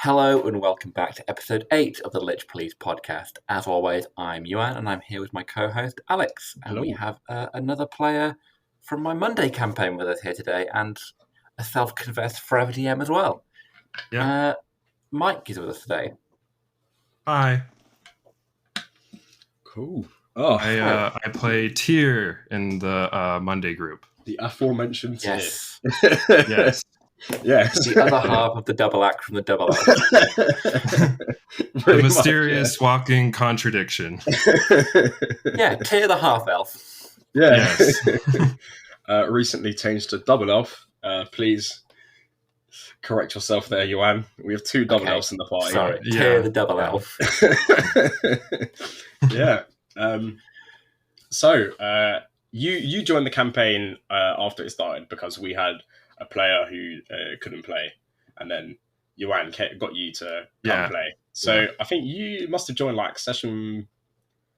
Hello and welcome back to episode 8 of the Lich Please podcast. As always, I'm Iwan and I'm here with my co-host Alex. And Hello. we have another player from my Monday campaign with us here today and a self-confessed Forever DM as well. Yeah. Mike is with us today. Hi. Cool. Oh, I play Tyr in the Monday group. the aforementioned Tyr. Yes. Yes. Yes. The other half of the double act from the double elf. The mysterious walking contradiction. Yeah, Tyr the half elf. Yeah. Yes. Recently changed to double elf. Please correct yourself there, Iwan. We have two double elves in the party. Sorry, Yeah. Tyr the double elf. Yeah. So you joined the campaign after it started because we had a player who couldn't play, and then Iwan got you to come play. So I think you must have joined like session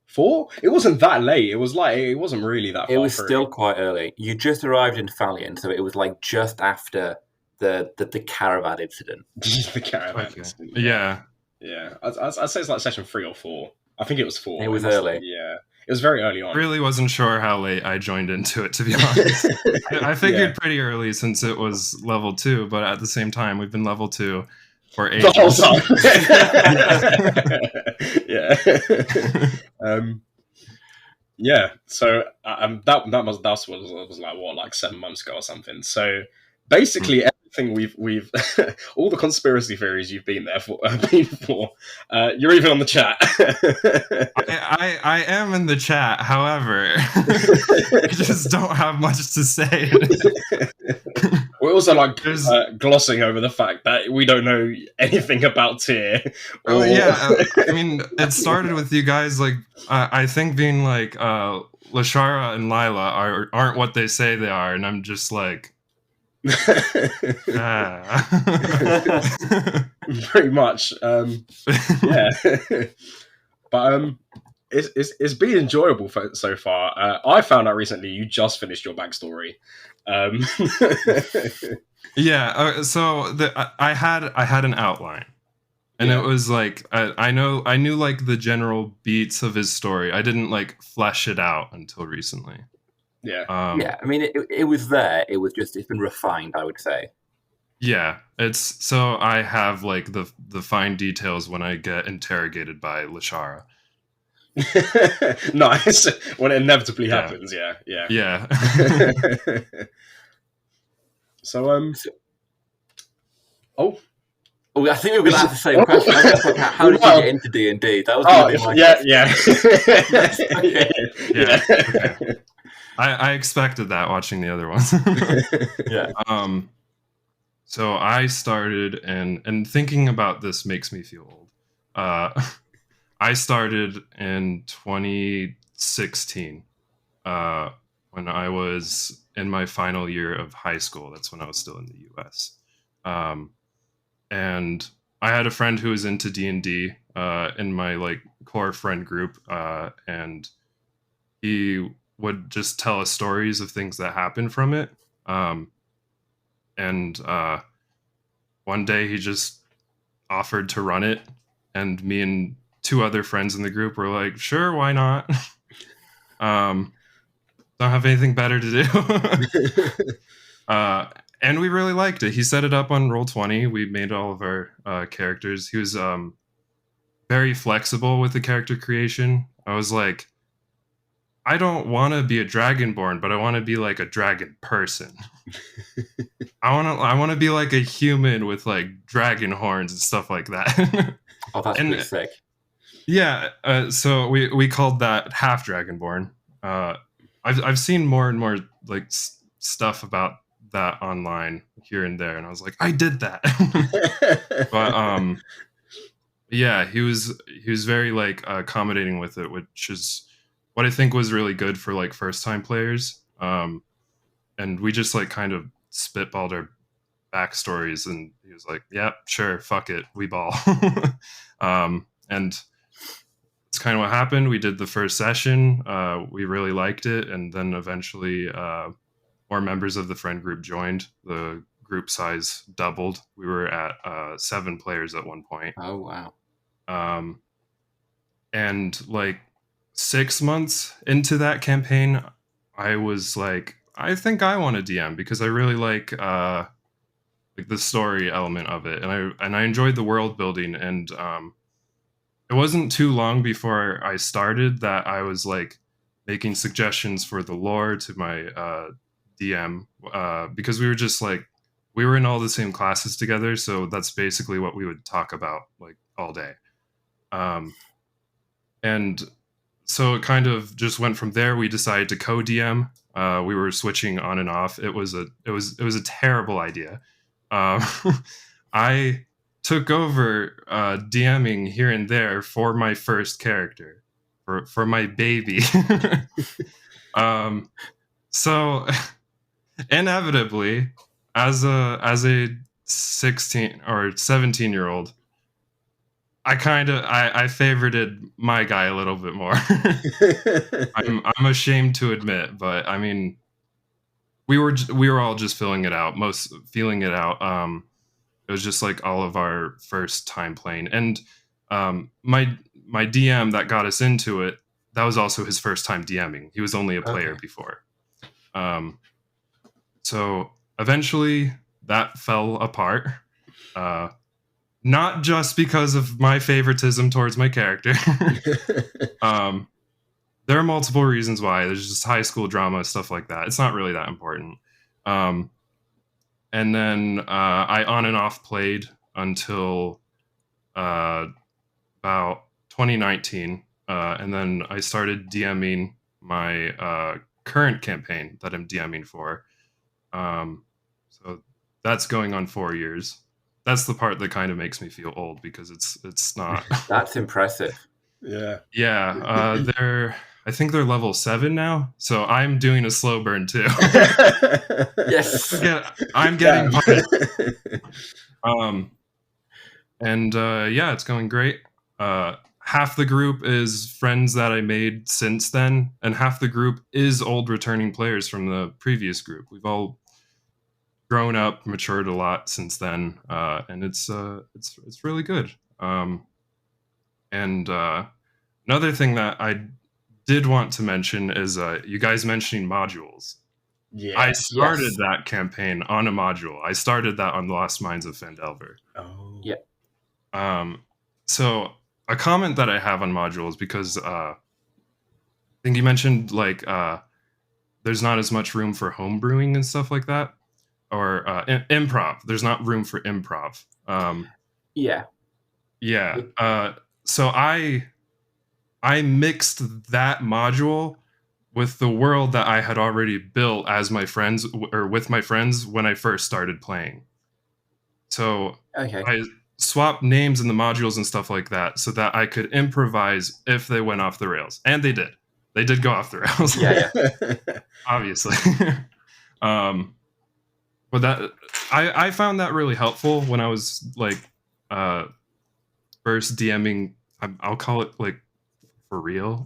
4. It wasn't that late. It wasn't really that far. It was through. still quite early. You just arrived in Fallion, so it was like just after the caravan incident. The caravan. Okay. incident. Yeah. Yeah. I'd say it's like session 3 or 4. I think it was 4. It was early. Yeah. It was very early on. Really wasn't sure how late I joined into it, to be honest. I figured pretty early since it was level 2, but at the same time, we've been level 2 for ages. The whole time. Yeah. So that was like what, like 7 months ago or something. So basically everything we've all the conspiracy theories you've been there for, you're even on the chat. I am in the chat, however, I just don't have much to say. We're also like glossing over the fact that we don't know anything about Tyr. I mean, it started with you guys like I think being like Lashara and Lila aren't what they say they are, and I'm just like pretty much. Yeah. But it's been enjoyable so far. I found out recently you just finished your backstory. Yeah. So I had an outline, and it was like I knew like the general beats of his story. I didn't like flesh it out until recently. Yeah. I mean, it was there. It's been refined, I would say. Yeah, so I have like the fine details when I get interrogated by Lashara. Nice. When it inevitably happens. Yeah. So I think we were going to have the same question. I guess, like, how did you get into D&D? That was going to be my question. Yeah. Okay. I expected that watching the other ones. Yeah. So I started, and thinking about this makes me feel old. I started in 2016 when I was in my final year of high school. That's when I was still in the US. And I had a friend who was into D&D in my like core friend group, and he would just tell us stories of things that happened from it. And one day he just offered to run it, and me and 2 other friends in the group were like, sure, why not? Don't have anything better to do. And we really liked it. He set it up on Roll20. We made all of our characters. He was very flexible with the character creation. I was like, I don't want to be a dragonborn, but I want to be like a dragon person. I want to be like a human with like dragon horns and stuff like that. Oh, that's pretty sick. Yeah, so we called that half dragonborn. I've seen more and more like stuff about that online here and there, and I was like, I did that. But yeah, he was very like accommodating with it, which is what I think was really good for like first time players. And we just like kind of spitballed our backstories, and he was like, yeah, sure, fuck it, we ball. And it's kind of what happened. We did the first session, we really liked it, and then eventually more members of the friend group joined. The group size doubled. We were at 7 players at one point. Oh wow. And like 6 months into that campaign, I was like, I think I want to DM because I really like the story element of it, and I enjoyed the world building. And it wasn't too long before I started that I was like making suggestions for the lore to my DM because we were just like we were in all the same classes together, so that's basically what we would talk about like all day. And so it kind of just went from there. We decided to co-DM. We were switching on and off. It was a terrible idea. I took over DMing here and there for my first character, for my baby. So inevitably, as a 16 or 17-year-old, I favorited my guy a little bit more. I'm ashamed to admit, but I mean, we were all just feeling it out. It was just like all of our first time playing, and my DM that got us into it, that was also his first time DMing. He was only a player before. So eventually that fell apart. Not just because of my favoritism towards my character. There are multiple reasons why. There's just high school drama, stuff like that. It's not really that important. And then I on and off played until about 2019. And then I started DMing my current campaign that I'm DMing for. So that's going on 4 years. That's the part that kind of makes me feel old because it's not. That's impressive. Yeah. Yeah. I think they're level 7 now, so I'm doing a slow burn too. Yes. I'm getting punished. And yeah, it's going great. Half the group is friends that I made since then, and half the group is old returning players from the previous group. We've all grown up, matured a lot since then, and it's really good. And another thing that I did want to mention is you guys mentioning modules. Yeah. I started that campaign on a module. I started that on the Lost Mines of Phandelver. Oh. Yeah. So a comment that I have on modules, because I think you mentioned like there's not as much room for homebrewing and stuff like that, or improv. There's not room for improv. Yeah. So I mixed that module with the world that I had already built as my friends or with my friends when I first started playing. So I swapped names in the modules and stuff like that so that I could improvise if they went off the rails. And they did. They did go off the rails. Yeah. Obviously. But that I found that really helpful when I was like first DMing. I'll call it like for real.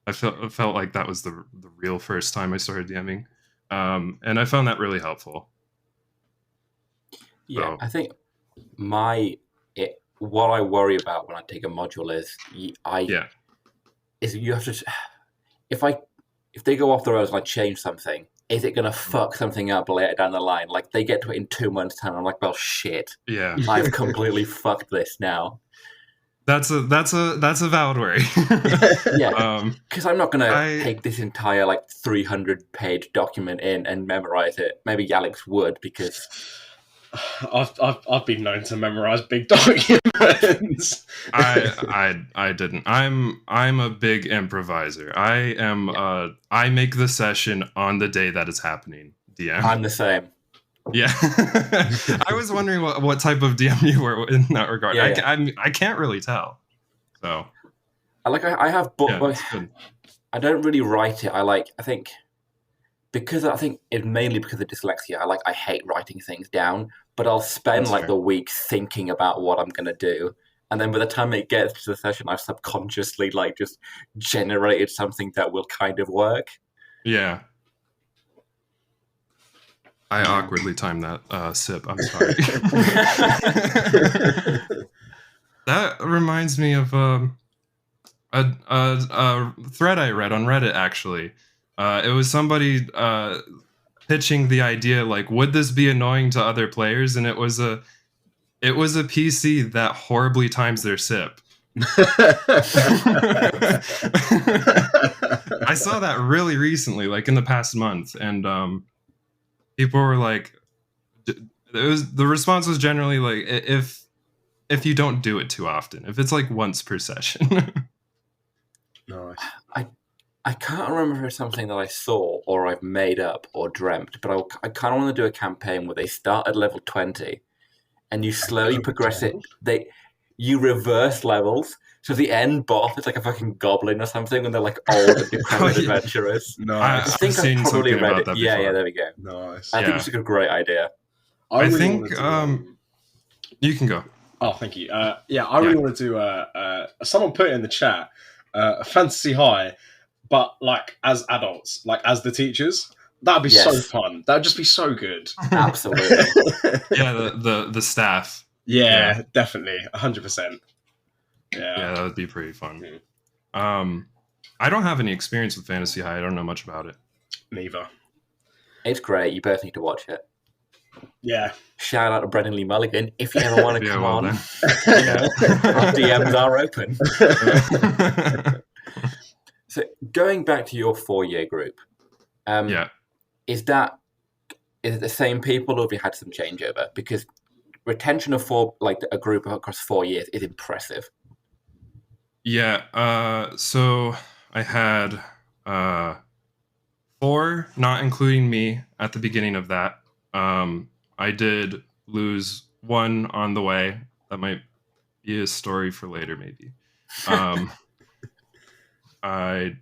I felt like that was the real first time I started DMing, and I found that really helpful. Yeah, I think what I worry about when I take a module is you have to if they go off the rails and I change something, is it gonna fuck something up later down the line? Like they get to it in 2 months' time, I'm like, well, shit. Yeah, I've completely fucked this now. That's a valid worry. Yeah, because I'm not gonna take this entire 300-page document in and memorize it. Maybe Alex would, because I've been known to memorize big documents. I didn't. I'm a big improviser. I make the session on the day that it's happening. DM. I'm the same. Yeah. I was wondering what type of DM you were in that regard. I can't really tell. So I have I don't really write it. I think it's mainly because of dyslexia. I hate writing things down, but I'll spend the week thinking about what I'm gonna do, and then by the time it gets to the session, I've subconsciously just generated something that will kind of work. Yeah. I awkwardly timed that sip. I'm sorry. That reminds me of a thread I read on Reddit, actually. It was somebody pitching the idea, like, would this be annoying to other players? And it was a PC that horribly times their sip. I saw that really recently, like in the past month, and people were like, the response was generally like, if you don't do it too often, if it's like once per session. Nice. I can't remember if it's something that I saw or I've made up or dreamt, but I kind of want to do a campaign where they start at level 20 and you slowly progress it. You reverse levels. So the end boss is like a fucking goblin or something, and they're like old and decrepit adventurers. Nice. I think I've probably read it. Yeah, there we go. Nice. I think it's a great idea. I think you can go. Oh, thank you. I really want to do someone put it in the chat, a Fantasy High, but like as adults, like as the teachers. That'd be so fun. That'd just be so good. Absolutely. Yeah, the staff. Yeah, definitely. 100%. Yeah, that would be pretty fun. I don't have any experience with Fantasy High. I don't know much about it. Neither. It's great. You both need to watch it. Yeah. Shout out to Brendan Lee Mulligan if you ever want to come on. Then. Our DMs are open. So going back to your 4-year group, is it the same people, or have you had some changeover? Because retention of a group across 4 years is impressive. Yeah. So I had 4, not including me, at the beginning of that. I did lose 1 on the way. That might be a story for later, maybe. I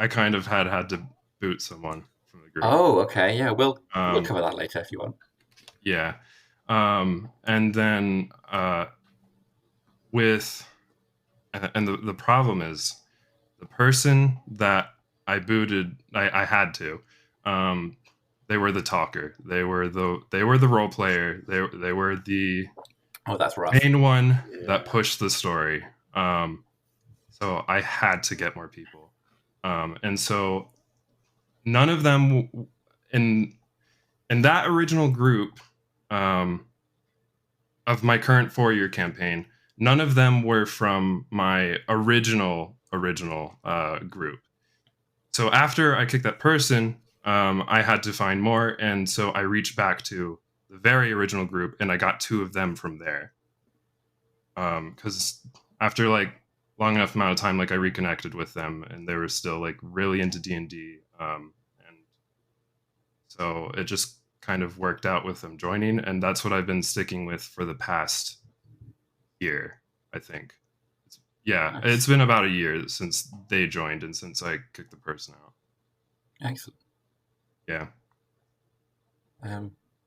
kind of had to boot someone from the group. Oh, okay. Yeah, we'll cover that later if you want. Yeah. And then the problem is the person that I booted, I had to. They were the talker. They were the role player. They were the that's rough. main one that pushed the story. So I had to get more people. And so none of them in that original group of my current 4-year campaign, none of them were from my original group. So after I kicked that person, I had to find more, and so I reached back to the very original group, and I got 2 of them from there. Because after like long enough amount of time, like I reconnected with them, and they were still like really into D&D, and so it just kind of worked out with them joining, and that's what I've been sticking with for the past year, I think. It's been about a year since they joined and since I kicked the person out. Excellent. Yeah.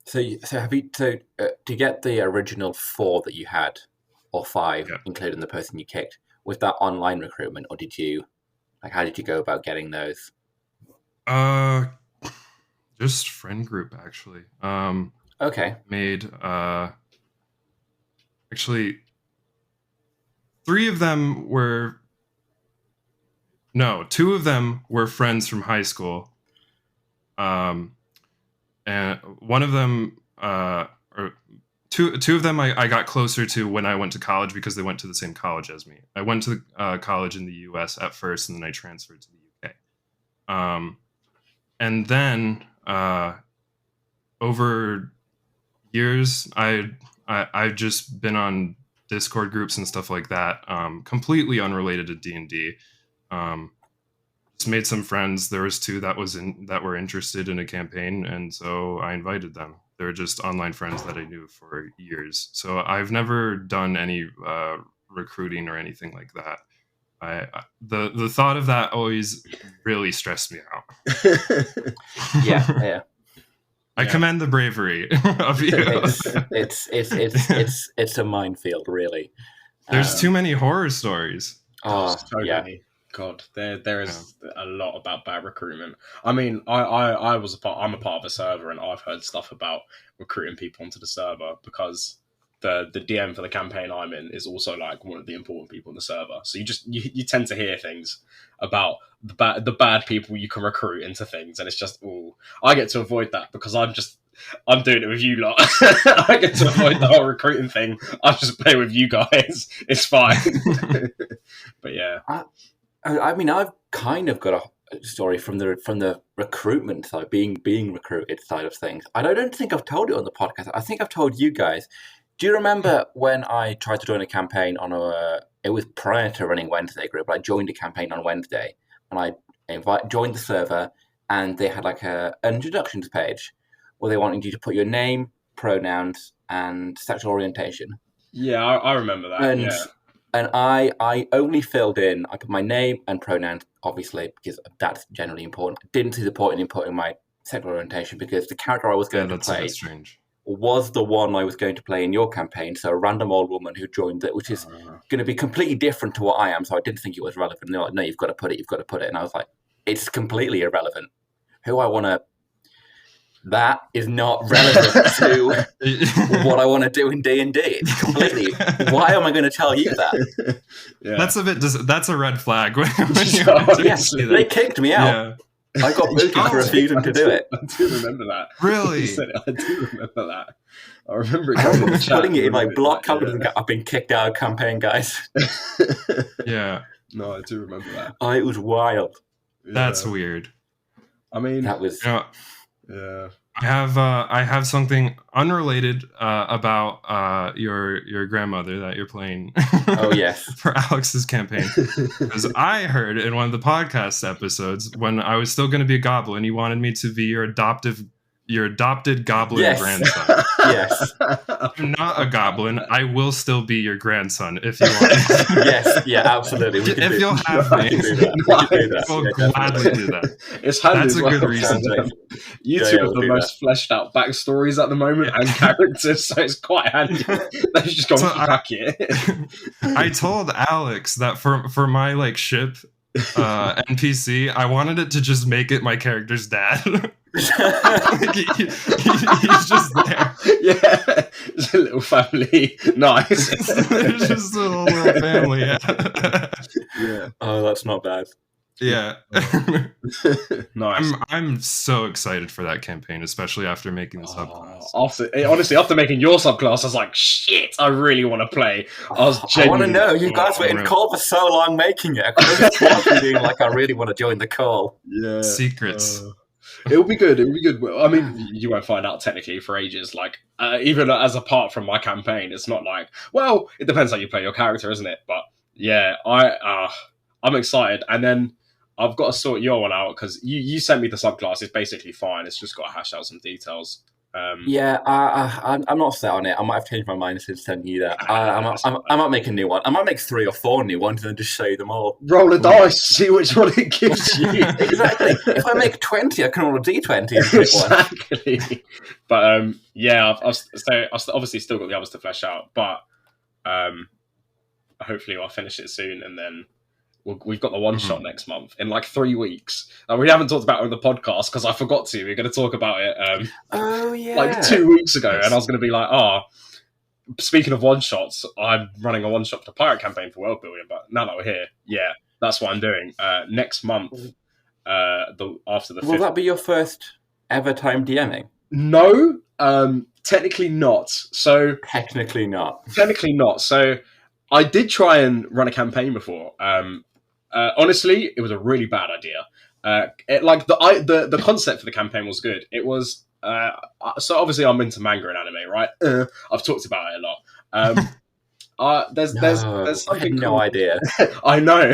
So have you to get the original 4 that you had, or 5, including the person you kicked? Was that online recruitment, or how did you go about getting those? Just friend group, actually. Okay. Made actually 2 of them were friends from high school. And one of them, or two of them I got closer to when I went to college because they went to the same college as me. I went to college in the US at first, and then I transferred to the UK. And then over years, I've just been on Discord groups and stuff like that, completely unrelated to D&D. Just made some friends. There was 2 that were interested in a campaign, and so I invited them. They're just online friends that I knew for years. So I've never done any recruiting or anything like that. The thought of that always really stressed me out. Yeah. I commend the bravery of you. It's a minefield, really. There's too many horror stories. Oh, so many. God, there is a lot about bad recruitment. I mean, I'm a part of a server, and I've heard stuff about recruiting people onto the server because the DM for the campaign I'm in is also like one of the important people in the server. So you tend to hear things about the bad people you can recruit into things, and it's just, I get to avoid that because I'm doing it with you lot. I get to avoid the whole recruiting thing. I just play with you guys. It's fine. But yeah. I mean, I've kind of got a story from the recruitment side, being recruited side of things. I don't think I've told it on the podcast. I think I've told you guys. Do you remember when I tried to join a campaign it was prior to running Wednesday group, but I joined a campaign on Wednesday, and I joined the server, and they had like an introductions page where they wanted you to put your name, pronouns, and sexual orientation. Yeah, I remember that. And I only filled in, I put my name and pronouns, obviously, because that's generally important. I didn't see the point in inputting my sexual orientation because the character I was going to play was the one I was going to play in your campaign. So a random old woman who joined it, which is going to be completely different to what I am. So I didn't think it was relevant. And they're like, no, you've got to put it. And I was like, it's completely irrelevant. Who I want to... That is not relevant to what I want to do in D&D. It's completely... Why am I going to tell you that? Yeah. That's a red flag. Yes, they kicked me out. Yeah. I got booted for refusing to do it. I do remember that. Really? I do remember that. I remember it. I remember putting it in like block covered. Yeah. I've been kicked out of campaign, guys. Yeah. No, I do remember that. Oh, it was wild. That's weird. I mean, that was. Yeah. I have something unrelated about your grandmother that you're playing. Oh yes, for Alex's campaign. Because I heard in one of the podcast episodes when I was still going to be a goblin, you wanted me to be your adopted goblin grandson. Yes. I'm not a goblin. I will still be your grandson if you want. Yes, yeah, absolutely. If you'll have me, we'll gladly do that. It's handy. That's a good reason. You two have the most fleshed out backstories at the moment and characters, so it's quite handy. They've just gone back it. I told Alex that for my like ship NPC, I wanted it to just make it my character's dad. He's just there. Yeah, it's a little family. Nice. It's just a little family. Yeah. Oh, that's not bad. Yeah. Nice. I'm so excited for that campaign, especially after making the subclass. After making your subclass, I was like, shit, I really want to play. I want to know, you guys were in call for so long making it. I was being like, I really want to join the call. Yeah. Secrets. It'll be good. I mean, you won't find out technically for ages. Like, even as apart from my campaign, it's not like, well, it depends how you play your character, isn't it? But yeah, I'm excited. And then I've got to sort your one out because you sent me the subclass. It's basically fine. It's just got to hash out some details. Yeah, I'm not set on it. I might have changed my mind since sending you that. I might make a new one. I might make 3 or 4 new ones and then just show you them all. Roll a dice, see which one it gives you. Exactly. If I make 20, I can roll a d20. Exactly. But yeah, I've obviously still got the others to flesh out. But hopefully I'll finish it soon, and then we've got the one shot next month in like 3 weeks. And we haven't talked about it on the podcast because I forgot to. We're going to talk about it like 2 weeks ago. And I was going to be like, speaking of one shots, I'm running a one shot for the pirate campaign for world building. But now that we're here, yeah, that's what I'm doing. Next month, after the 5th. Will that be your first ever time DMing? No, technically not. So Technically not. So I did try and run a campaign before. Honestly, it was a really bad idea. The concept for the campaign was good. It was so obviously I'm into manga and anime, right? I've talked about it a lot. There's something. I had no idea. I know.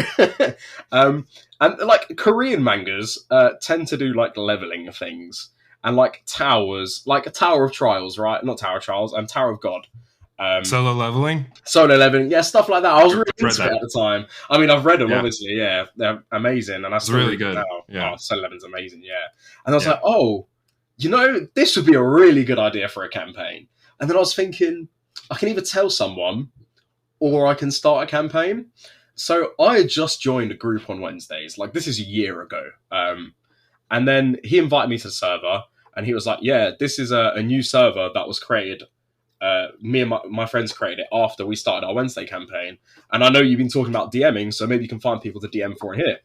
And like Korean mangas tend to do like leveling things and like towers, like a Tower of Trials, right? Not Tower of Trials, Tower of God. Solo leveling, yeah, stuff like that. I was really into it at the time. I mean, I've read them, obviously, yeah, they're amazing, and that's really good. Yeah, solo leveling's amazing, yeah. And I was like, this would be a really good idea for a campaign. And then I was thinking, I can either tell someone, or I can start a campaign. So I had just joined a group on Wednesdays. Like, this is a year ago. And then he invited me to the server, and he was like, yeah, this is a new server that was created. Me and my friends created it after we started our Wednesday campaign. And I know you've been talking about DMing, so maybe you can find people to DM for in here.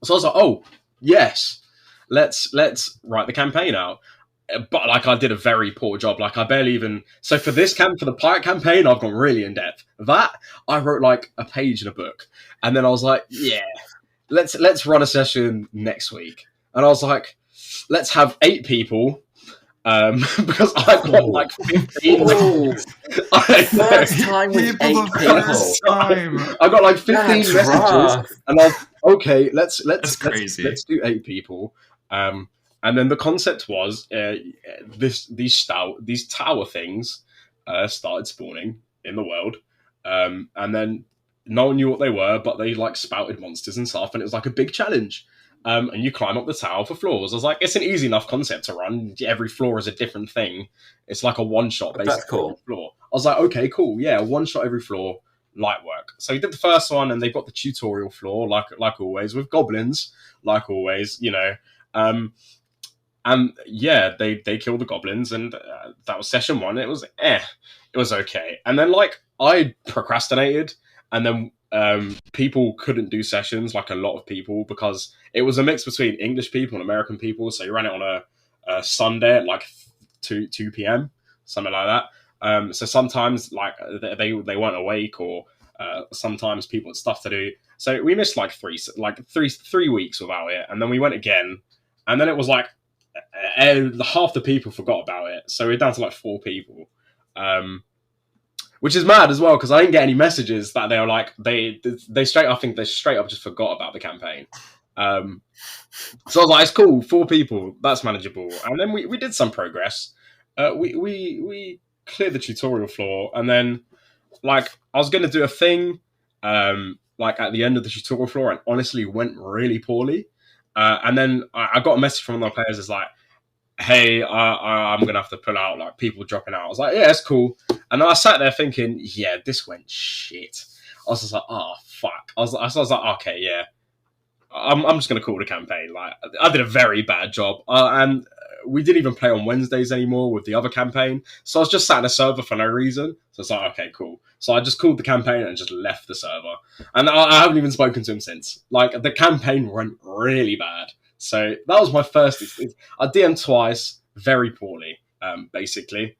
So I was like, oh, yes, let's write the campaign out. But like, I did a very poor job. Like, I barely even. So for the pirate campaign, I've gone really in depth. That I wrote like a page in a book, and then I was like, yeah, let's run a session next week. And I was like, let's have 8 people. Because I got like 15. First time with 8 people. I got like 15 messages, and I was okay. Let's do 8 people. And then the concept was these tower things started spawning in the world, and then no one knew what they were, but they like spouted monsters and stuff, and it was like a big challenge. And you climb up the tower for floors. I was like, it's an easy enough concept to run. Every floor is a different thing. It's like a one-shot basically. That's cool. Floor. I was like, okay, cool. Yeah, one-shot every floor, light work. So we did the first one, and they've got the tutorial floor, like always, with goblins, like always, you know. And yeah, they killed the goblins, and that was session 1. It was it was okay. And then like I procrastinated, and then people couldn't do sessions, like a lot of people, because it was a mix between English people and American people. So you ran it on a Sunday at like 2 p.m, something like that. So sometimes like they weren't awake, or sometimes people had stuff to do. So we missed like three weeks without it, and then we went again, and then it was like half the people forgot about it. So we're down to like 4 people. Which is mad as well, because I didn't get any messages that they were like, they straight up just forgot about the campaign. So I was like, it's cool, 4 people, that's manageable. And then we did some progress. We cleared the tutorial floor, and then like I was going to do a thing like at the end of the tutorial floor, and honestly went really poorly. And then I got a message from one of the players. It's like, hey, I'm going to have to pull out, like, people dropping out. I was like, yeah, it's cool. And then I sat there thinking, yeah, this went shit. I was just like, oh, fuck. I was like, okay, yeah. I'm just going to call the campaign. Like, I did a very bad job. And we didn't even play on Wednesdays anymore with the other campaign. So I was just sat in a server for no reason. So it's like, okay, cool. So I just called the campaign and just left the server. And I haven't even spoken to him since. Like, the campaign went really bad. So that was my first experience. I DM'd twice, very poorly, basically.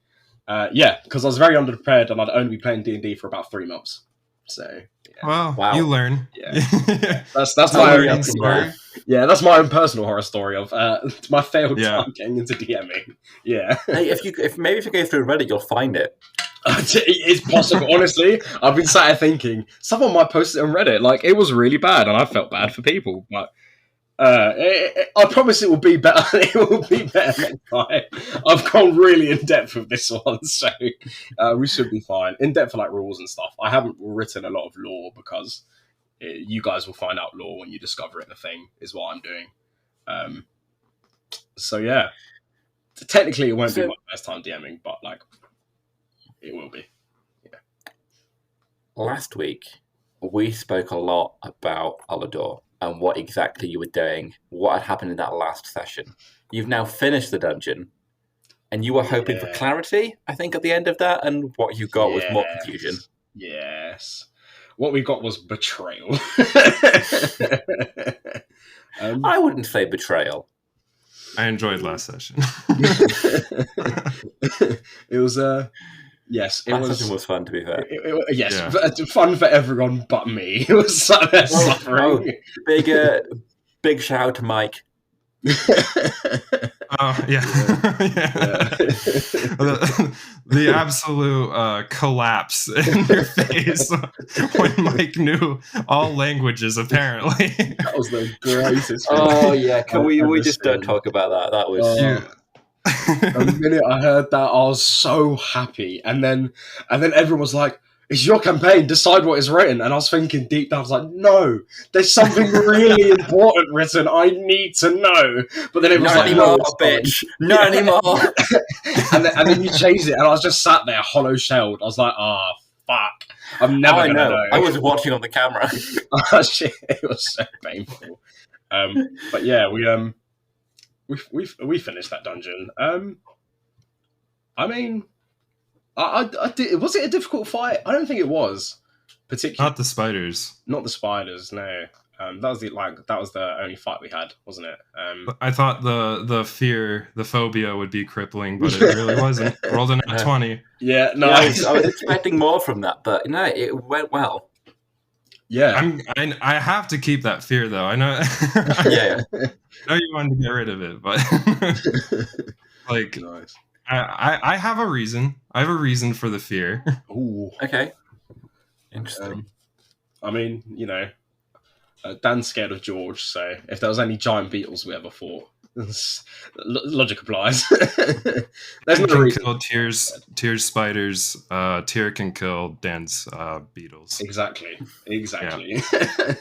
Yeah, because I was very underprepared, and I'd only be playing D&D for about 3 months. So yeah. Wow, you learn. Yeah, that's my own story. Yeah, that's my own personal horror story of my failed time getting into DMing. Yeah. Hey, if you go through Reddit, you'll find it. It's possible. Honestly, I've been sat here thinking someone might post it on Reddit. Like, it was really bad, and I felt bad for people, but. I promise it will be better. It will be better next time. I've gone really in depth with this one, so we should be fine. In depth for like rules and stuff. I haven't written a lot of lore because you guys will find out lore when you discover it. The thing is what I'm doing. So yeah, technically it won't be my first time DMing, but like it will be. Yeah. Last week we spoke a lot about Ulador and what exactly you were doing, what had happened in that last session. You've now finished the dungeon, and you were hoping for clarity, I think, at the end of that, and what you got was more confusion. Yes. What we got was betrayal. I wouldn't say betrayal. I enjoyed last session. It was... Yes, that session was fun, to be fair. Fun for everyone but me. It was suffering. Big shout out to Mike. Oh, yeah. The absolute collapse in your face when Mike knew all languages, apparently. That was the greatest. Oh, yeah. Can we just don't talk about that? That was... The minute I heard that, I was so happy, and then everyone was like, "It's your campaign. Decide what is written." And I was thinking deep down, I was like, "No, there's something really important written. I need to know." But then it was like, "No, bitch, not anymore." and then you changed it, and I was just sat there, hollow shelled. I was like, "Ah, fuck." I'm never I gonna know. I was watching on the camera. Oh shit! It was so painful. But yeah, we finished that dungeon. I mean, I did. Was it a difficult fight? I don't think it was. Particularly Not the spiders. Not the spiders. No. That was the only fight we had, wasn't it? I thought the fear, the phobia would be crippling, but it really wasn't. Rolled in at 20. Yeah, no, I was expecting more from that, but no, it went well. Yeah, I have to keep that fear though. I know. Yeah. I know you wanted to get rid of it, but like, nice. I have a reason. I have a reason for the fear. Ooh. Okay. Interesting. I mean, Dan's scared of George, so if there was any giant beetles we ever fought, logic applies. There's no reason. Kill Tyr's spiders. Tyr can kill Dan's beetles. Exactly. Yeah.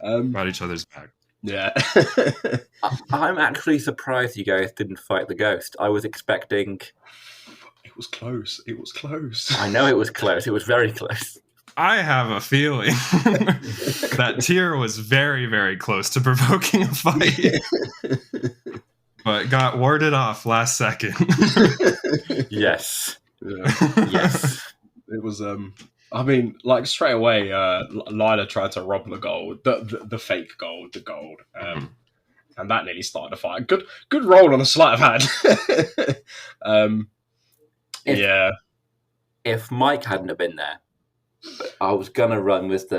Got each other's back. Yeah. I'm actually surprised you guys didn't fight the ghost. I was expecting. It was close. I know it was close. It was very close. I have a feeling that Tyr was very, very close to provoking a fight, but got warded off last second. Yes. Yeah. Yes. It was. I mean, like straight away, Lila tried to rob the gold, the fake gold, and that nearly started a fight. Good roll on a sleight of hand. Yeah. If Mike hadn't have been there, I was gonna run with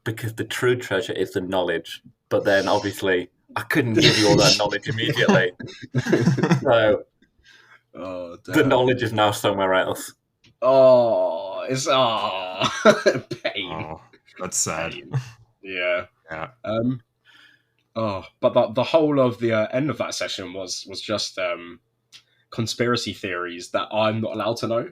because the true treasure is the knowledge, but then obviously I couldn't give you all that knowledge immediately. So the knowledge is now somewhere else. Oh, it's pain. Oh, that's sad. Pain. Yeah. Yeah. But the whole of the end of that session was just conspiracy theories that I'm not allowed to know.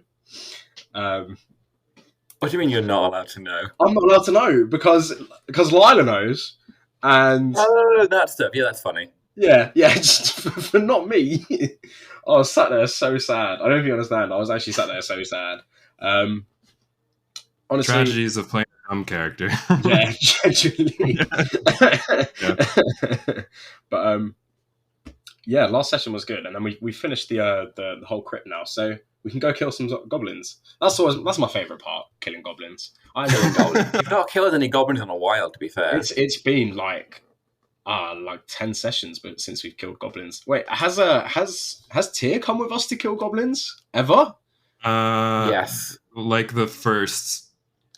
What do you mean you're not allowed to know? I'm not allowed to know because Lila knows, and that stuff. Yeah, that's funny. Yeah, just for not me. I was sat there so sad. I don't know if you understand. I was actually sat there so sad. Honestly, tragedies of playing a dumb character. Yeah, genuinely. Yeah. But yeah, last session was good, and then we finished the whole crypt now, so we can go kill some goblins. That's my favourite part, killing goblins. I know goblins. You've not killed any goblins in a while, to be fair. It's been like 10 sessions, but since we've killed goblins. Wait, has Tyr come with us to kill goblins ever? Yes, like the first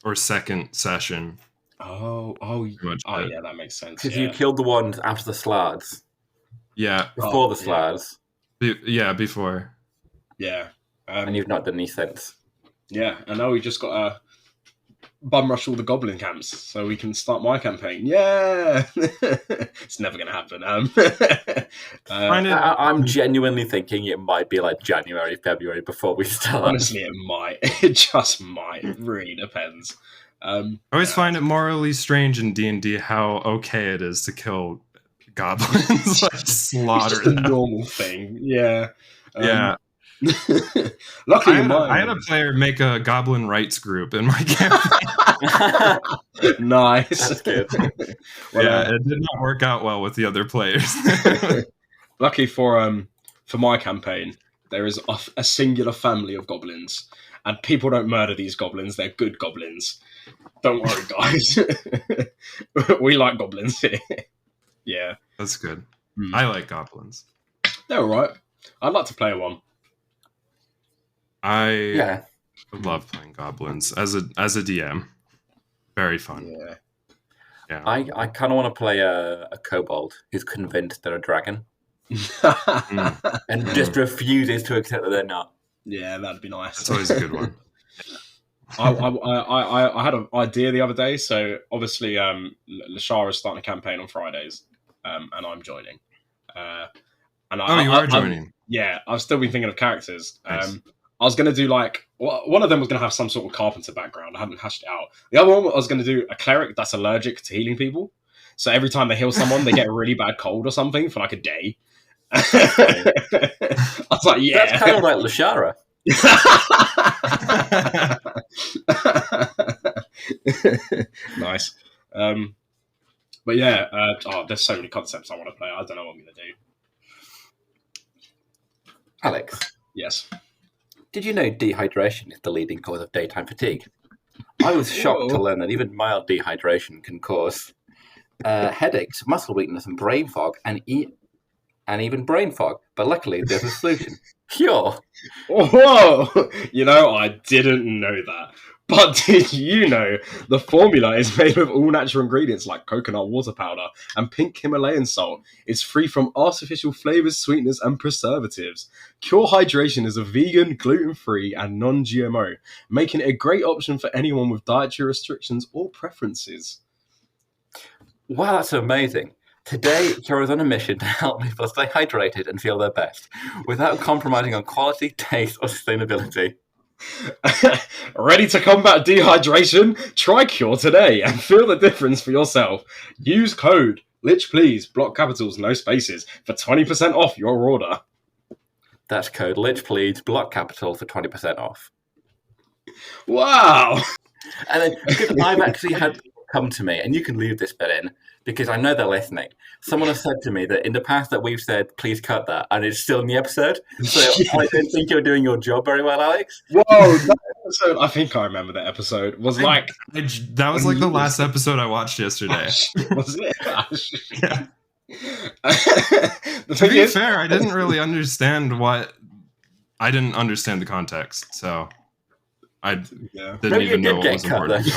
or second session. Oh, yeah, that makes sense. Because you killed the ones after the slards. Yeah, before the slards. Yeah, before. Yeah. And you've not done any since. Yeah, and now we just got to bum rush all the goblin camps so we can start my campaign. Yeah! It's never going to happen. I'm genuinely thinking it might be like January, February before we start. Honestly, it might. It just might. It really depends. I always find it morally strange in D&D how okay it is to kill goblins. Like, slaughter it's just them. A normal thing. Yeah. Yeah. Luckily, I had a player make a goblin rights group in my campaign. Nice. That's good. Well, yeah, it did not work out well with the other players. Luckily for my campaign, there is a singular family of goblins, and people don't murder these goblins. They're good goblins. Don't worry, guys. We like goblins here. Yeah, that's good. I like goblins. They're all right. I'd like to play one. I love playing goblins as a DM. Very fun. Yeah. I kind of want to play a kobold who's convinced they're a dragon and just refuses to accept that they're not. Yeah, that'd be nice. That's always a good one. I had an idea the other day. So obviously, Lashara is starting a campaign on Fridays, and I'm joining. You are joining. I've still been thinking of characters. Nice. I was going to do one of them was going to have some sort of carpenter background. I hadn't hashed it out. The other one I was going to do a cleric that's allergic to healing people. So every time they heal someone, they get a really bad cold or something for like a day. I was like, yeah. That's kind of like Lashara. Nice. But yeah, there's so many concepts I want to play. I don't know what I'm going to do. Alex. Yes. Did you know dehydration is the leading cause of daytime fatigue? I was shocked to learn that even mild dehydration can cause headaches, muscle weakness, and brain fog, and even brain fog. But luckily, there's a solution. Cure. Whoa! I didn't know that. But did you know the formula is made with all natural ingredients like coconut water powder and pink Himalayan salt? It's free from artificial flavors, sweeteners, and preservatives. Cure Hydration is a vegan, gluten-free, and non-GMO, making it a great option for anyone with dietary restrictions or preferences. Wow, that's amazing. Today, Cure is on a mission to help people stay hydrated and feel their best, without compromising on quality, taste, or sustainability. Ready to combat dehydration? Try Cure today and feel the difference for yourself. Use code Lich please, block capitals, no spaces, for 20% off your order. That's code Lich please, block capital for 20% off. Wow! And then because I've actually had people come to me, and you can leave this bit in because I know they're listening. Someone has said to me that in the past that we've said, please cut that, and it's still in the episode. So I don't think you're doing your job very well, Alex. Whoa, that episode, I think I remember that episode, was that was like the last episode I watched yesterday. Was it? Yeah. To be fair, I didn't really understand I didn't understand the context, so I didn't even know what was important.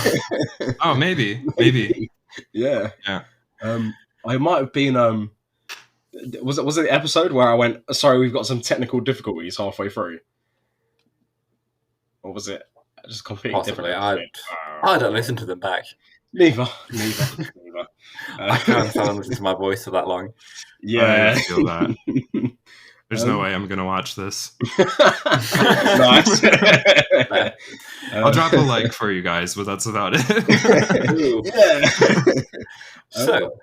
Oh, maybe. Yeah. I might have been. Was it the episode where I went? Sorry, we've got some technical difficulties halfway through, or was it just completely Possibly. different? I don't listen to them back. Neither. I can't stand and listen to my voice for that long. Yeah, I feel that. There's no way I'm going to watch this. Nice. I'll drop a like for you guys, but that's about it. So,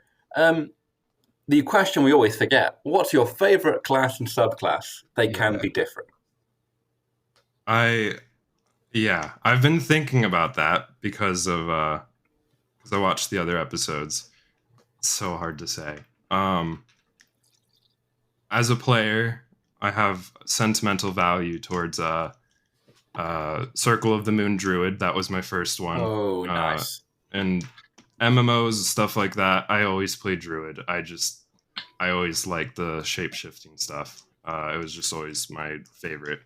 the question we always forget, what's your favorite class and subclass? They can be different. I've been thinking about that because I watched the other episodes. It's so hard to say. As a player, I have sentimental value towards Circle of the Moon Druid. That was my first one. Oh, nice. And MMOs, stuff like that, I always play Druid. I always liked the shape-shifting stuff. It was just always my favorite.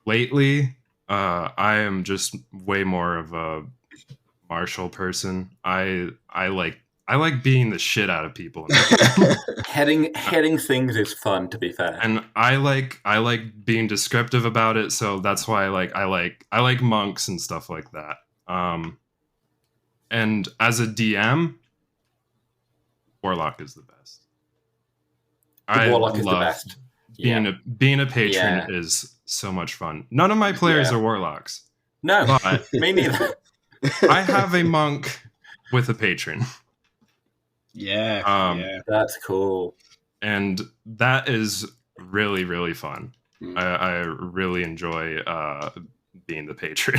Lately, I am just way more of a martial person. I like beating the shit out of people. Heading things is fun, to be fair. And I like being descriptive about it, so that's why I like monks and stuff like that. And as a DM, Warlock is the best. Warlock is the best. Being a patron is so much fun. None of my players are Warlocks. No, me neither. I have a monk with a patron. Yeah. That's cool. And that is really, really fun. I really enjoy being the patron.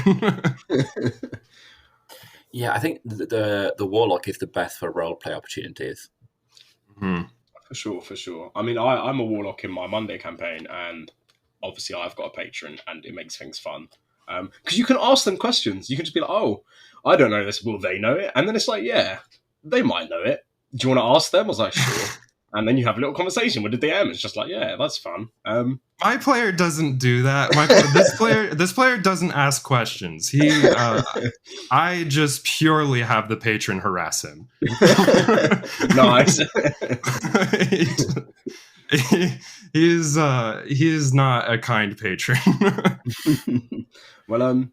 Yeah, I think the Warlock is the best for roleplay opportunities. Mm-hmm. For sure. I mean, I'm a Warlock in my Monday campaign, and obviously I've got a patron, and it makes things fun. Because you can ask them questions. You can just be like, oh, I don't know this. Will they know it? And then it's like, yeah, they might know it. Do you want to ask them? I was like, sure. And then you have a little conversation with the DM. It's just like, yeah, that's fun. My player doesn't do that. This player doesn't ask questions. I just purely have the patron harass him. Nice. He is not a kind patron. Well,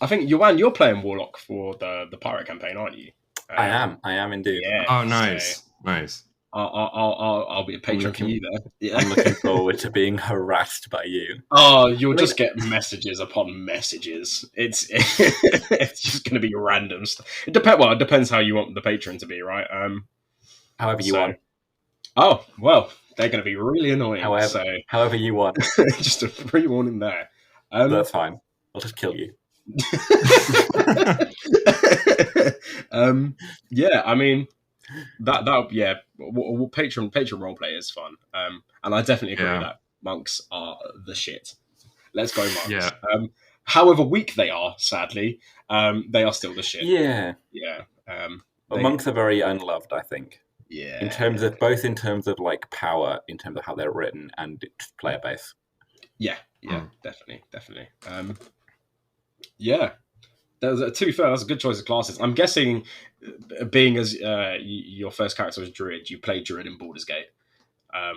I think Iwan, you're playing Warlock for the pirate campaign, aren't you? I am indeed. Yeah, oh, nice, so nice. I'll be a patron from you there. Yeah. I'm looking forward to being harassed by you. Oh, you'll just get messages upon messages. It's just going to be random stuff. It depends how you want the patron to be, right? However you want. Oh, well, they're going to be really annoying. However you want. Just a pre-warning there. That's fine. I'll just kill you. Yeah, I mean that Patreon roleplay is fun. And I definitely agree that monks are the shit. Let's go monks. Yeah. However weak they are, sadly, they are still the shit. Yeah. Yeah. But monks are very unloved, I think. Yeah. In terms of like power, in terms of how they're written and player base. Yeah, definitely. Yeah. To be fair, that's a good choice of classes. I'm guessing, being as your first character was Druid, you played Druid in Baldur's Gate.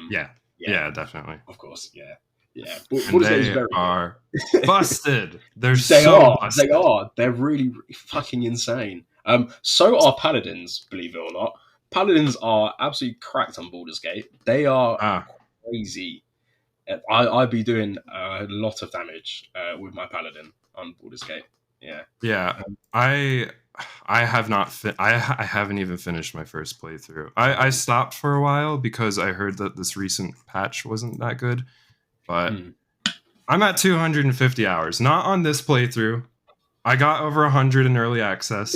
Yeah, definitely. Of course, yeah. And they are busted. They're so busted. They are. They're really, really fucking insane. So are Paladins, believe it or not. Paladins are absolutely cracked on Baldur's Gate. They are crazy. I'd be doing a lot of damage with my Paladin on Baldur's Gate. Yeah. I have not. I haven't even finished my first playthrough. I stopped for a while because I heard that this recent patch wasn't that good. But I'm at 250 hours. Not on this playthrough. I got over 100 in early access.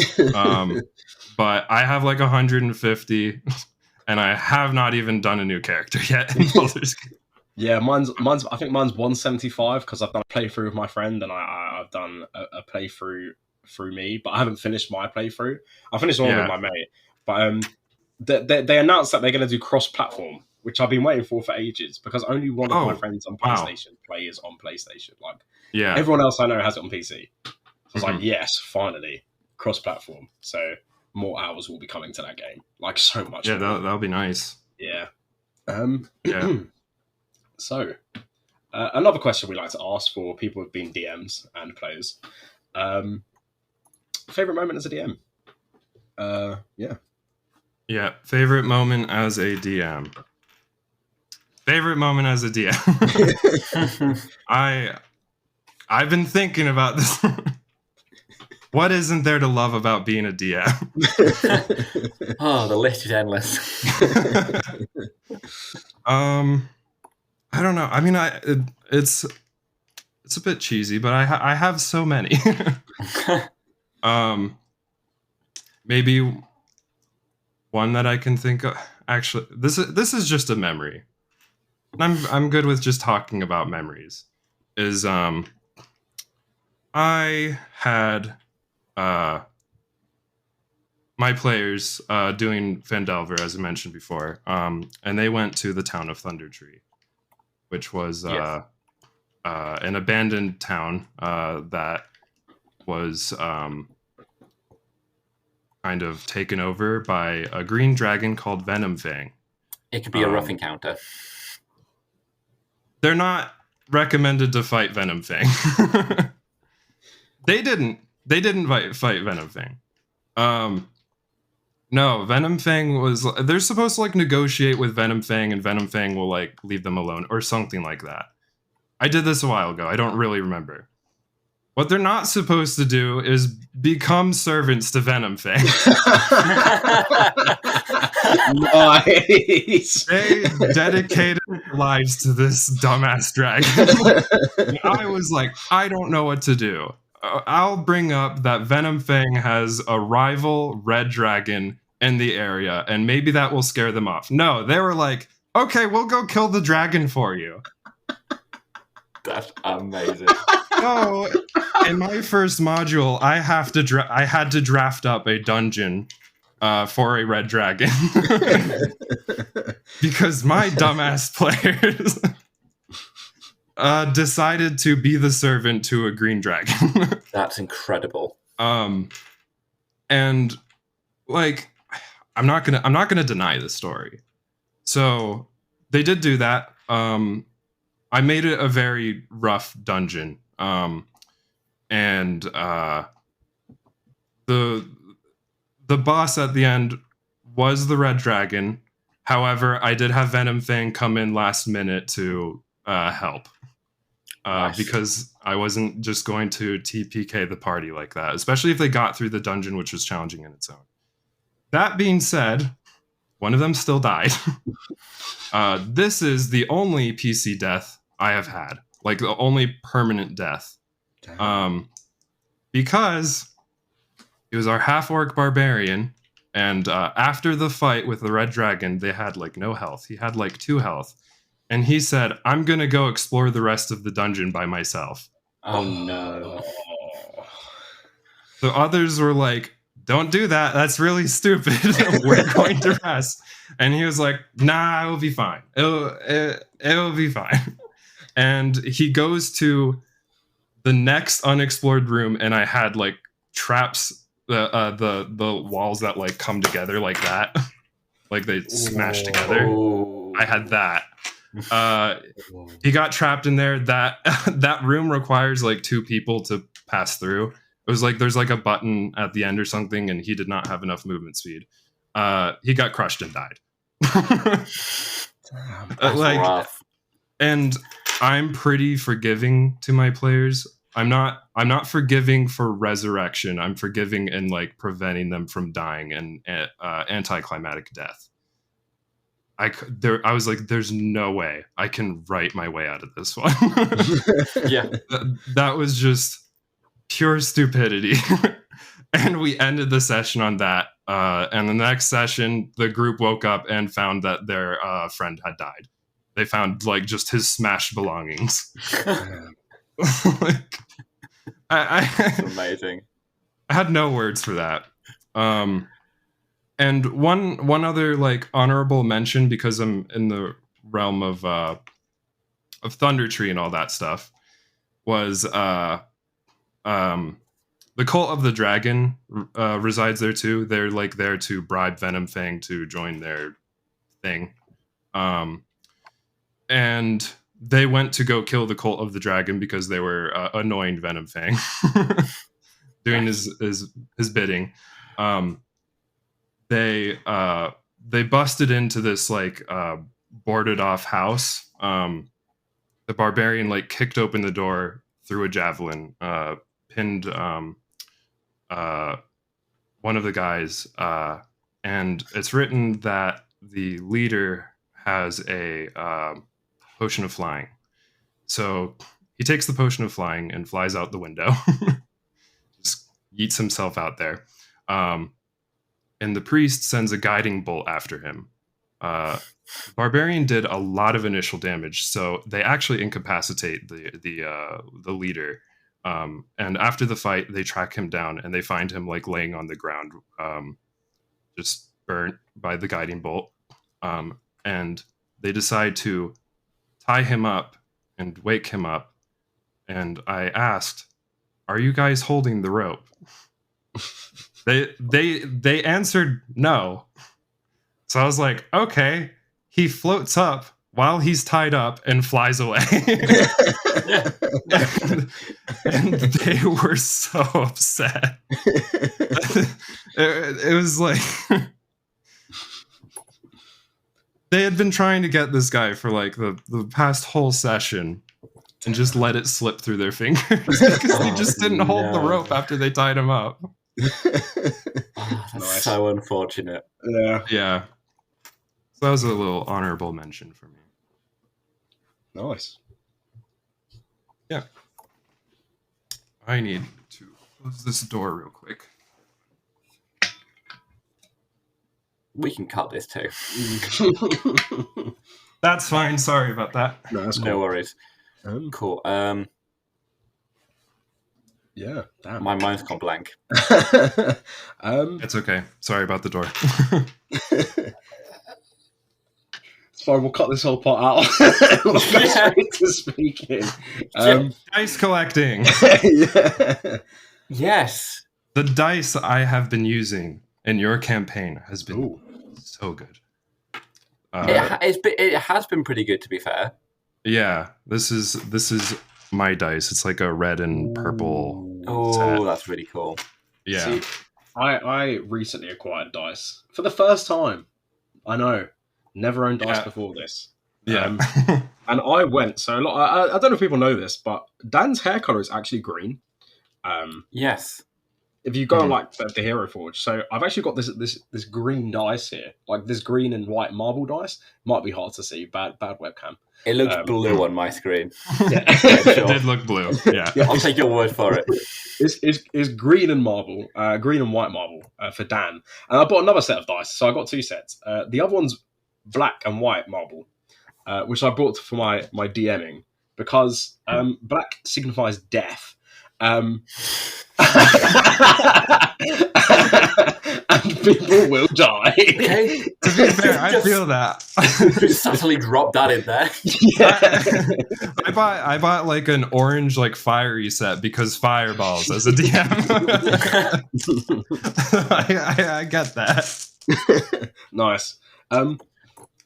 But I have like 150, and I have not even done a new character yet in Baldur's Gate. Yeah, mine's. I think mine's 175 because I've done a playthrough with my friend, and I've done a playthrough through me, but I haven't finished my playthrough. I finished one with my mate, but they announced that they're going to do cross-platform, which I've been waiting for ages because only one of my friends on PlayStation plays on PlayStation. Like, everyone else I know has it on PC. So I was like, yes, finally, cross-platform. So more hours will be coming to that game. Like, so much. Yeah, that'll be nice. Yeah. So, another question we like to ask for people who've been DMs and players. Favorite moment as a DM? Yeah, favorite moment as a DM. I've been thinking about this. What isn't there to love about being a DM? Oh, the list is endless. I don't know. I mean, it's a bit cheesy, but I have so many. Maybe one that I can think of. Actually, this is just a memory. I'm good with just talking about memories. Is I had my players doing Phandelver, as I mentioned before, and they went to the town of Thundertree, which was an abandoned town that was kind of taken over by a green dragon called Venom Fang. It could be a rough encounter. They're not recommended to fight Venom Fang. They didn't fight Venom Fang. No, Venom Fang was... They're supposed to, like, negotiate with Venom Fang, and Venom Fang will, like, leave them alone, or something like that. I did this a while ago. I don't really remember. What they're not supposed to do is become servants to Venom Fang. Nice. They dedicated their lives to this dumbass dragon. I was like, I don't know what to do. I'll bring up that Venom Fang has a rival red dragon in the area, and maybe that will scare them off. No, they were like, okay, we'll go kill the dragon for you. That's amazing. So, in my first module, I had to draft up a dungeon for a red dragon because my dumbass players decided to be the servant to a green dragon. That's incredible. And like, I'm not gonna deny the story. So they did do that. I made it a very rough dungeon. And the boss at the end was the red dragon. However, I did have Venom Fang come in last minute to help. Nice. Because I wasn't just going to TPK the party like that, especially if they got through the dungeon, which was challenging in its own. That being said, one of them still died. This is the only PC death I have had, like the only permanent death. because he was our half-orc barbarian, and after the fight with the red dragon, they had like no health. He had like 2 health, and he said, "I'm gonna go explore the rest of the dungeon by myself." Oh no! The others were like, "Don't do that. That's really stupid. We're going to rest." And he was like, "Nah, it'll be fine. It'll be fine." And he goes to the next unexplored room, and I had like traps, the walls that like come together like that, like they smash together. I had that. He got trapped in there. That room requires like 2 people to pass through. It was like there's like a button at the end or something, and he did not have enough movement speed. He got crushed and died. Damn, that's rough. And I'm pretty forgiving to my players. I'm not forgiving for resurrection. I'm forgiving in like preventing them from dying and anticlimactic death. I was like, there's no way I can write my way out of this one. Yeah, that was just pure stupidity. And we ended the session on that. And the next session, the group woke up and found that their friend had died. They found like just his smashed belongings. Like, that's amazing. I had no words for that. And one other like honorable mention, because I'm in the realm of Thunder Tree and all that stuff, was the Cult of the Dragon resides there too. They're like there to bribe Venom Fang to join their thing. And they went to go kill the Cult of the Dragon because they were annoying Venom Fang, doing his bidding. They busted into this like boarded off house. The barbarian like kicked open the door, threw a javelin, pinned one of the guys, and it's written that the leader has a potion of flying. So he takes the potion of flying and flies out the window. Just yeets himself out there. And the priest sends a guiding bolt after him. Barbarian did a lot of initial damage, so they actually incapacitate the leader. And after the fight, they track him down and they find him like laying on the ground, just burnt by the guiding bolt. And they decide to tie him up and wake him up. And I asked, "Are you guys holding the rope?" They answered no. So I was like, okay. He floats up while he's tied up and flies away. and they were so upset. It was like they had been trying to get this guy for like the past whole session and just let it slip through their fingers because he just didn't hold the rope after they tied him up. That's nice. So unfortunate. Yeah. So that was a little honorable mention for me. Nice. Yeah. I need to close this door real quick. We can cut this too. That's fine. Sorry about that. No, that's cool. No worries. Cool. Yeah, damn. My mind's gone blank. It's okay. Sorry about the door. It's fine. We'll cut this whole part out. We'll go straight to speaking. Dice collecting. Yeah. Yes. The dice I have been using in your campaign has been so good. It has been pretty good, to be fair. Yeah, this is my dice. It's like a red and purple. Oh, that's really cool. Yeah. See, I recently acquired dice for the first time. I know, never owned dice before this. Yeah. And I went so I don't know if people know this, but Dan's hair color is actually green. Yes. if you go like the Hero Forge, so I've actually got this green dice here, like this green and white marble dice. Might be hard to see, bad webcam. It looks blue on my screen. Yeah. It did look blue. Yeah. I'll take your word for it. It's green and marble, green and white marble for Dan, and I bought another set of dice, so I got 2 sets. The other one's black and white marble, which I bought for my DMing because black signifies death. And people will die. Okay. To be fair, I feel that. Just subtly drop that in there. Yeah. I bought like an orange like fiery set because fireballs as a DM. I get that. Nice.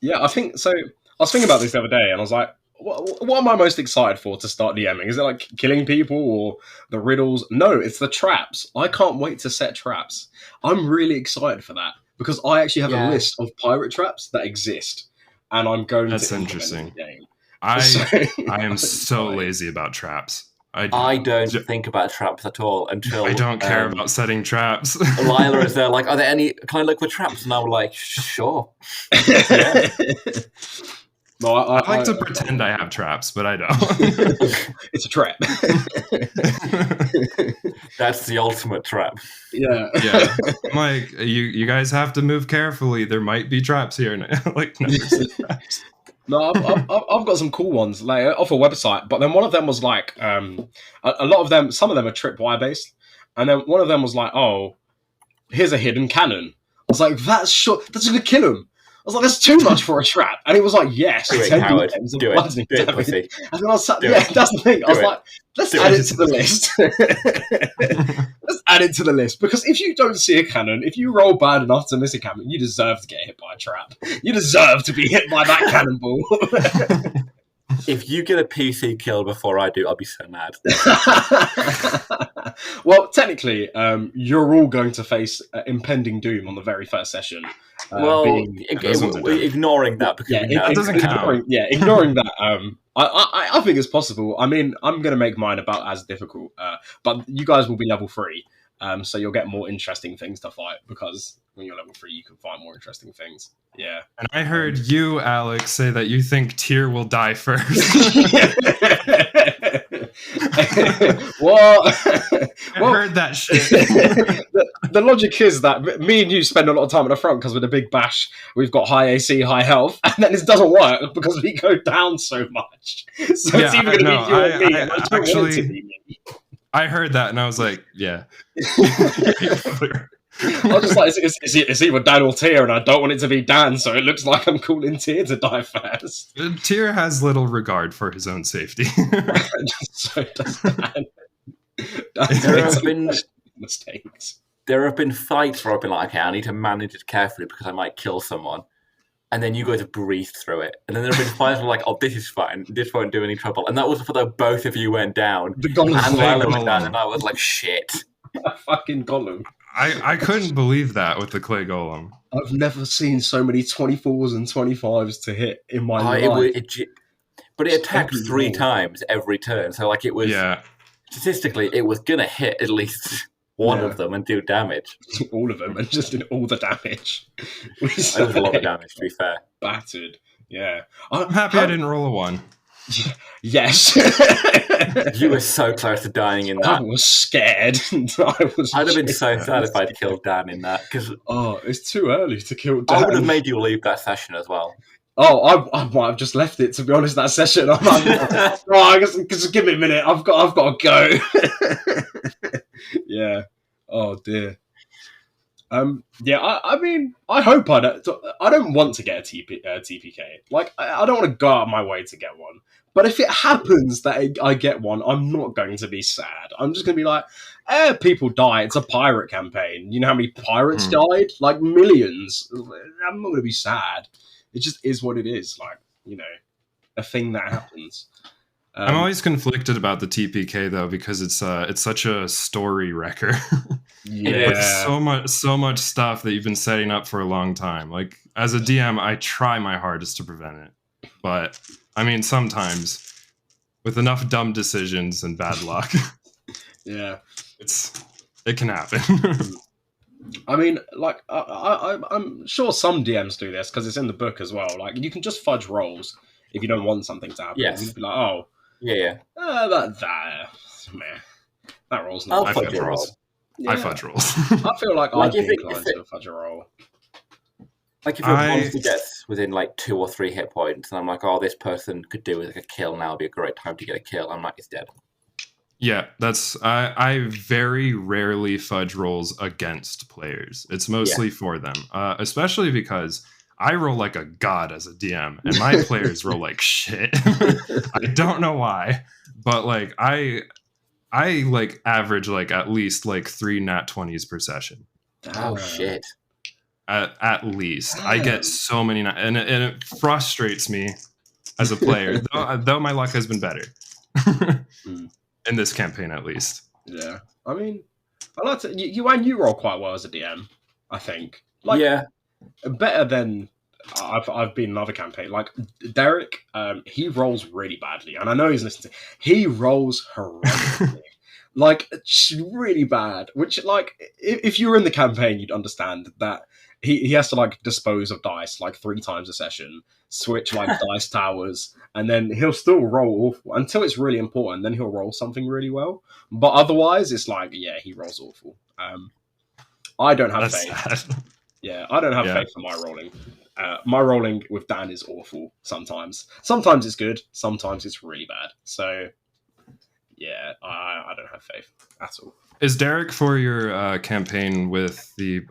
Yeah, I think so. I was thinking about this the other day, and I was like, what am I most excited for to start DMing? Is it like killing people or the riddles? No, it's the traps. I can't wait to set traps. I'm really excited for that because I actually have a list of pirate traps that exist, and I'm going That's to interesting. The game. I am so lazy about traps. I don't think about traps at all until I don't care about setting traps. Lila is there like, are there any? Can I look for traps? And I'm like, sure. Yeah. No, I like to pretend I have traps, but I don't. It's a trap. That's the ultimate trap. Yeah. Yeah. I'm like, you guys have to move carefully. There might be traps here. Like, never said traps. No, I've got some cool ones like off a website, but then one of them was like a lot of them. Some of them are tripwire based, and then one of them was like, "Oh, here's a hidden cannon." I was like, "That's gonna kill him." I was like, "That's too much for a trap," and it was like, "Yes, do it, Howard. Do it, pussy. And then I was that's the thing. I was like, "Let's add it to the list." Let's add it to the list because if you don't see a cannon, if you roll bad enough to miss a cannon, you deserve to get hit by a trap. You deserve to be hit by that cannonball. If you get a PC kill before I do, I'll be so mad. Well, technically, you're all going to face impending doom on the very first session. Ignoring that because that doesn't count. Ignoring that. I think it's possible. I mean, I'm going to make mine about as difficult, but you guys will be level 3, so you'll get more interesting things to fight because when you're level 3, you can find more interesting things. Yeah. And I heard you, Alex, say that you think Tyr will die first. Well, I heard that shit. The logic is that me and you spend a lot of time at the front because with a big bash, we've got high AC, high health, and then it doesn't work because we go down so much. So it's either going to be you or me. I don't want it to be me. I heard that and I was like, yeah. I was just like, it's either Dan or Tyr, and I don't want it to be Dan, so it looks like I'm calling Tyr to die first. Tyr has little regard for his own safety. So does Dan. There have been mistakes. There have been fights where I've been like, okay, I need to manage it carefully because I might kill someone. And then you guys have breezed through it. And then there have been fights where like, oh, this is fine. This won't do any trouble. And that was for both of you went down. The Gollum and Lila went down, and I was like, shit. A fucking Gollum. I couldn't believe that with the clay golem. I've never seen so many 24s and 25s to hit in my life. But it attacked 3 times every turn. So like it was statistically it was gonna hit at least one of them and do damage. All of them and just did all the damage. It was a lot of damage, to be fair. Battered. Yeah. I'm happy I didn't roll a 1. Yes. You were so close to dying in that. I was scared. I'd have been so sad if I'd killed Dan in that. It's too early to kill Dan. I would have made you leave that session as well. Oh, I might have just left it, to be honest, that session. I'm like, I guess, just give me a minute. I've got to go. Yeah. Oh, dear. I mean, I hope I don't want to get a TPK. Like, I don't want to go out of my way to get one. But if it happens that I get one, I'm not going to be sad. I'm just going to be like, people die. It's a pirate campaign. You know how many pirates died? Like, millions. I'm not going to be sad. It just is what it is. Like, you know, a thing that happens. I'm always conflicted about the TPK though because it's such a story wrecker. Yeah, so much stuff that you've been setting up for a long time. Like as a DM, I try my hardest to prevent it, but I mean sometimes with enough dumb decisions and bad luck, yeah, it's It can happen. I mean, like, I'm sure some DMs do this because it's in the book as well. Like, you can just fudge rolls if you don't want something to happen. Yes. You can be like, oh, yeah, that roll's not. I'll fudge a roll. Yeah. I fudge rolls. I feel like I'd be inclined to fudge a roll. Like if your monster gets within like 2 or 3 hit points, and I'm like, oh, this person could do with like a kill now. Would be a great time to get a kill. I'm like, he's dead. Yeah, that's I very rarely fudge rolls against players. It's mostly for them, especially because I roll like a god as a DM, and my players roll like shit. I don't know why, but like I like average like at least like 3 nat 20s per session. Oh shit! At least I get so many, and it frustrates me as a player. though my luck has been better. In this campaign, at least. Yeah, I mean, I like to. You roll quite well as a DM. I think. Like, yeah, better than I've been in another campaign. Like Derek, he rolls really badly, and I know he's listening. He rolls horrendously, like really bad. Which, like, if you were in the campaign, you'd understand that he has to like dispose of dice like 3 times a session, switch like dice towers, and then he'll still roll awful until it's really important. Then he'll roll something really well, but otherwise, it's like he rolls awful. I don't have faith. Sad. Yeah, I don't have faith for my rolling. My rolling with Dan is awful sometimes. Sometimes it's good, sometimes it's really bad. So, yeah, I don't have faith at all. Is Derek for your campaign with the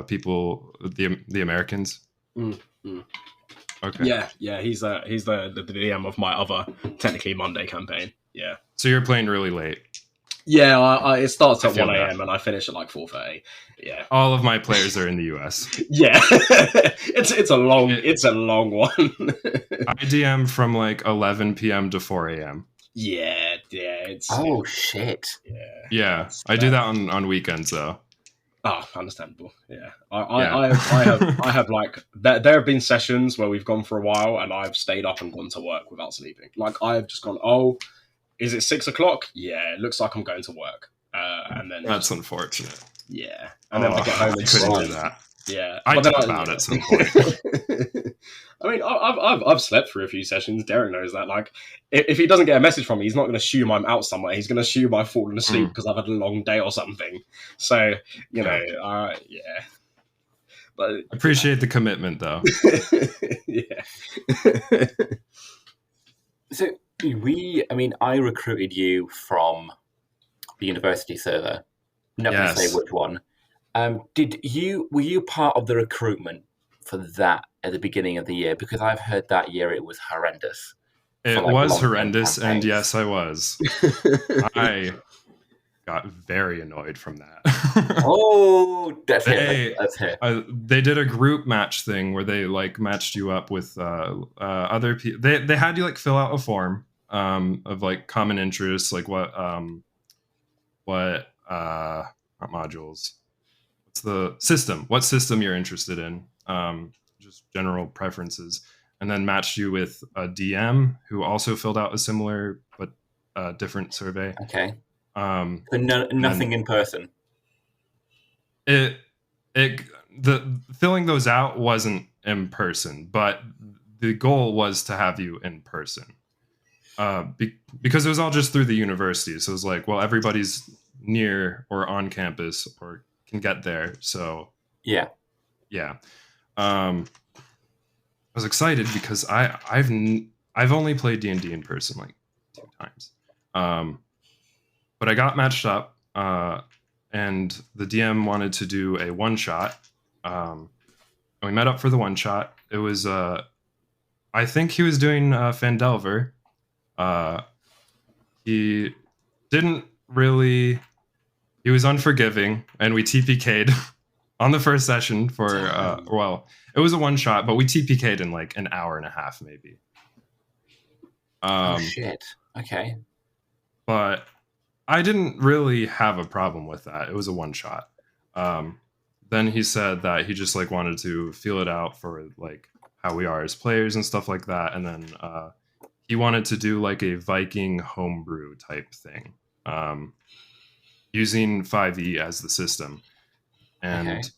people, the Americans? Okay. Yeah, he's the DM of my other technically Monday campaign. Yeah. So you're playing really late. Yeah, it starts at 1 a.m. and I finish at like 4:30. Yeah. All of my players are in the US. Yeah. it's a long one. I DM from like 11 p.m. to 4 a.m. Yeah. Shit. Yeah. I do that on weekends though. Oh, understandable. Yeah. I have like there have been sessions where we've gone for a while and I've stayed up and gone to work without sleeping. Like I've just gone, oh, is it 6 o'clock? Yeah, it looks like I'm going to work. And then that's unfortunate. Yeah. And then I get home and couldn't do that. Yeah. I did about at some point. I mean, I've slept through a few sessions. Derek knows that. Like, if he doesn't get a message from me, he's not going to assume I'm out somewhere. He's going to assume I've fallen asleep because I've had a long day or something. So, yeah. But I appreciate the commitment, though. Yeah. So I recruited you from the university server. Not going to say which one. Were you part of the recruitment for that at the beginning of the year? Because I've heard that year it was horrendous. It was horrendous, and yes, I was. I got very annoyed from that. Oh, that's it. They did a group match thing where they like matched you up with other people. They had you like fill out a form of like common interests, like what not modules. What's the system? What system you're interested in? Just general preferences, and then matched you with a DM who also filled out a similar but different survey. Okay. Nothing in person. The filling those out wasn't in person, but the goal was to have you in person. Because it was all just through the university, so it was like, well, everybody's near or on campus or can get there, so yeah. I was excited because I've only played D&D in person like 2 times, but I got matched up, and the DM wanted to do a one shot. And we met up for the one shot. It was I think he was doing Phandelver. He didn't really. He was unforgiving, and we TPK'd on the first session for it was a one shot, but we TPK'd in like an hour and a half maybe. Oh shit. Okay. But I didn't really have a problem with that. It was a one shot. Then he said that he just like wanted to feel it out for like how we are as players and stuff like that, and then he wanted to do like a Viking homebrew type thing. using 5e as the system. And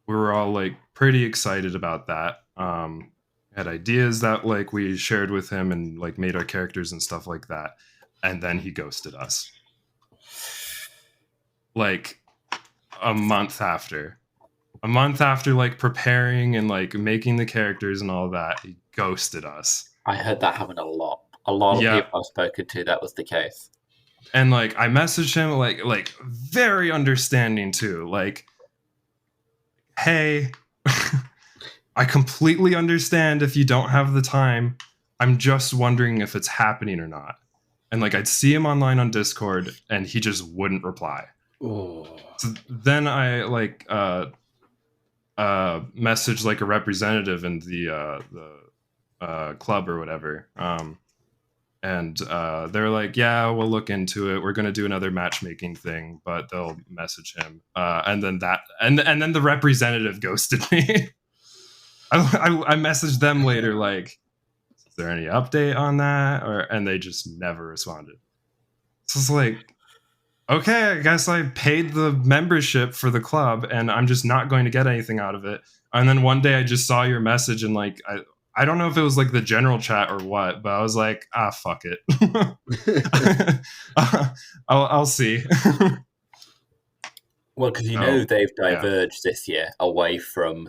we were all like pretty excited about that. Had ideas that like we shared with him and like made our characters and stuff like that. And then he ghosted us. Like a month after like preparing and like making the characters and all that, he ghosted us. I heard that happen a lot of people I've spoken to, that was the case. And like I messaged him like very understanding too, like, hey, I completely understand if you don't have the time. I'm just wondering if it's happening or not. And like I'd see him online on Discord and he just wouldn't reply. Oh. So then I like messaged like a representative in the club or whatever. And they're like, yeah, we'll look into it. We're going to do another matchmaking thing, but they'll message him. And then then the representative ghosted me. I messaged them later, like, is there any update on that? And they just never responded. So it's like, okay, I guess I paid the membership for the club and I'm just not going to get anything out of it. And then one day I just saw your message and like, I don't know if it was like the general chat or what, but I was like, fuck it. I'll see. Well, because they've diverged this year away from.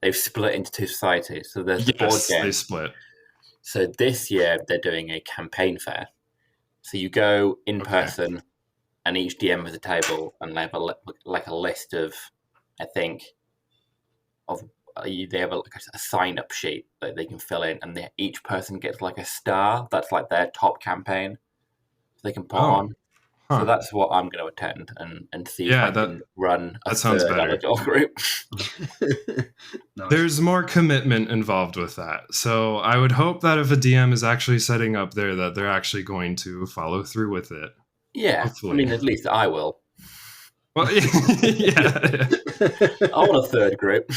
They've split into two societies. So there's the board game. They split. So this year they're doing a campaign fair. So you go in person, and each DM has a table, and they have a list of, I think, they have a sign-up sheet that they can fill in, and each person gets like a star. That's like their top campaign they can put on. So that's what I'm going to attend and see if I can run a third eligible group. Nice. There's more commitment involved with that. So I would hope that if a DM is actually setting up there, that they're actually going to follow through with it. Yeah, hopefully. I mean, at least I will. Well, yeah. I want a third group.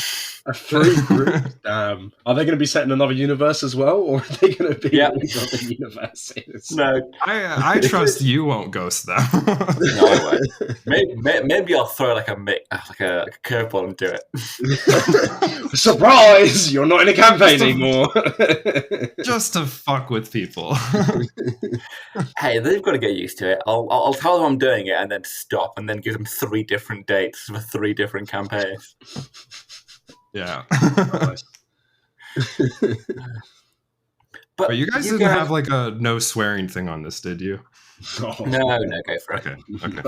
A third group? Are they going to be set in another universe as well, or are they going to be in other universes? No, I trust you won't ghost them. No, I won't. Maybe I'll throw like a curveball and do it. Surprise! You're not in a campaign anymore. Just to fuck with people. Hey, they've got to get used to it. I'll tell them I'm doing it and then stop and then give them 3 different dates for 3 different campaigns. Yeah. Nice. But you guys didn't have like a no swearing thing on this, did you? No, go for it. Okay.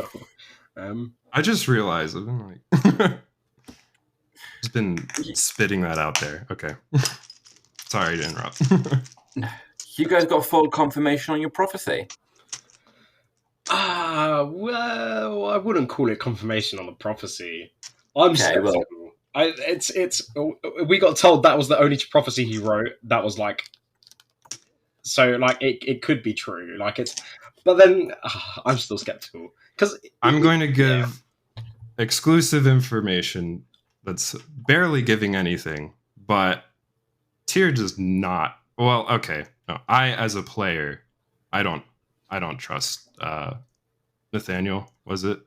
No. I just realized I've been like just been spitting that out there. Okay. Sorry to interrupt. You guys got full confirmation on your prophecy? Well, I wouldn't call it confirmation on the prophecy. I'm skeptical. We got told that was the only prophecy he wrote. That was like, so like it could be true. Like but then I'm still skeptical because I'm going to give exclusive information that's barely giving anything, but Tyr does not. Well, okay, no, I as a player, I don't trust Nathaniel. Was it?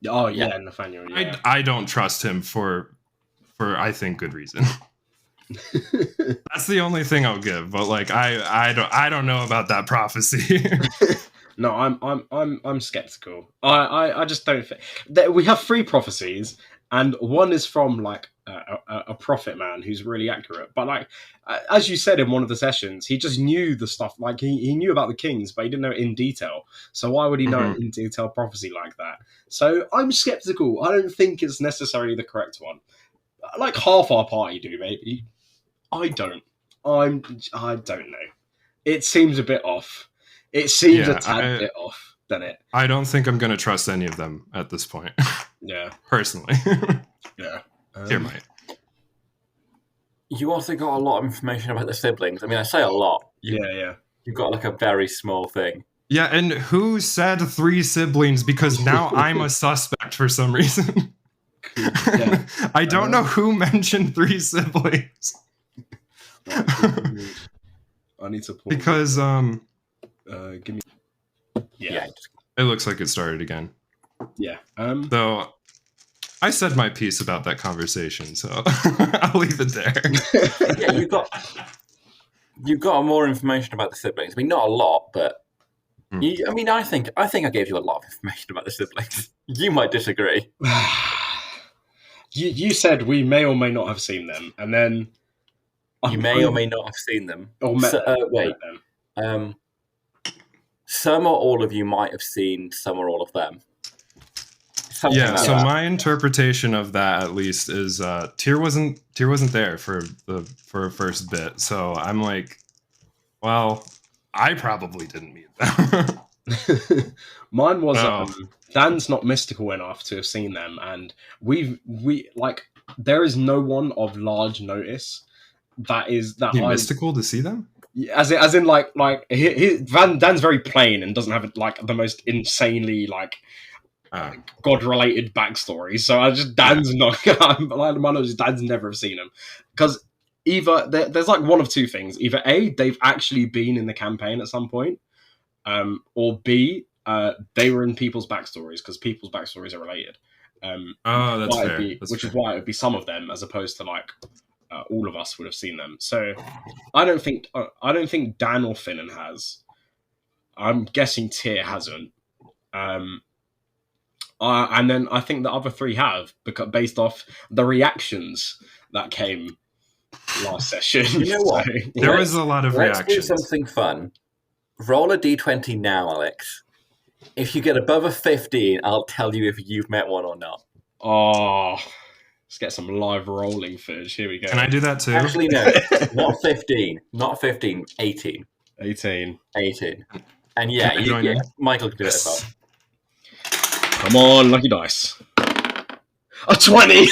Oh yeah, Nathaniel. Yeah. I don't trust him for I think good reason. That's the only thing I'll give. But like I don't know about that prophecy. No, I'm skeptical. I just don't think we have 3 prophecies, and one is from like a prophet man who's really accurate. But like as you said in one of the sessions, he just knew the stuff. Like he knew about the kings, but he didn't know it in detail. So why would he know an in detail prophecy like that? So I'm skeptical. I don't think it's necessarily the correct one. Like half our party do, maybe. I don't. I don't know. It seems a bit off. It seems a tad bit off, doesn't it? I don't think I'm going to trust any of them at this point. Yeah. Personally. Yeah. Here might. You also got a lot of information about the siblings. I mean, I say a lot. Yeah. You've got like a very small thing. Yeah, and who said 3 siblings? Because now I'm a suspect for some reason. Yeah. I don't know who mentioned 3 siblings. I need to pull because give me. Yeah. It looks like it started again. Yeah. Though I said my piece about that conversation, so I'll leave it there. Yeah, you've got more information about the siblings. I mean, not a lot, but I think I gave you a lot of information about the siblings. You might disagree. You said we may or may not have seen them, and then you may or may not have seen them. Or met them. Wait. Some or all of you might have seen some or all of them. Something yeah. like So that. my interpretation of that, at least, is Tyr wasn't there for a first bit. So I'm like, well, I probably didn't meet them. Mine was Dan's not mystical enough to have seen them, and we like there is no one of large notice that mystical to see them. As in like Dan's very plain and doesn't have like the most insanely like God related backstory. So I just Dan's not. My knowledge is Dan's never have seen him because either there's like one of two things: either A, they've actually been in the campaign at some point, or B, they were in people's backstories because people's backstories are related. That's fair. Which is why it would be some of them as opposed to like all of us would have seen them. So I don't think Dan or Finnan has. I'm guessing Tyr hasn't. And then I think the other three have because based off the reactions that came last session. You know what? So, there was a lot of reactions. Let's do something fun. Roll a d20 now, Alex. If you get above a 15, I'll tell you if you've met one or not. Oh, let's get some live rolling footage. Here we go. Can I do that too? Actually, no. Not 15. Not 15. 18. 18. And yeah, Michael can do it as well. Come on, lucky dice. A 20!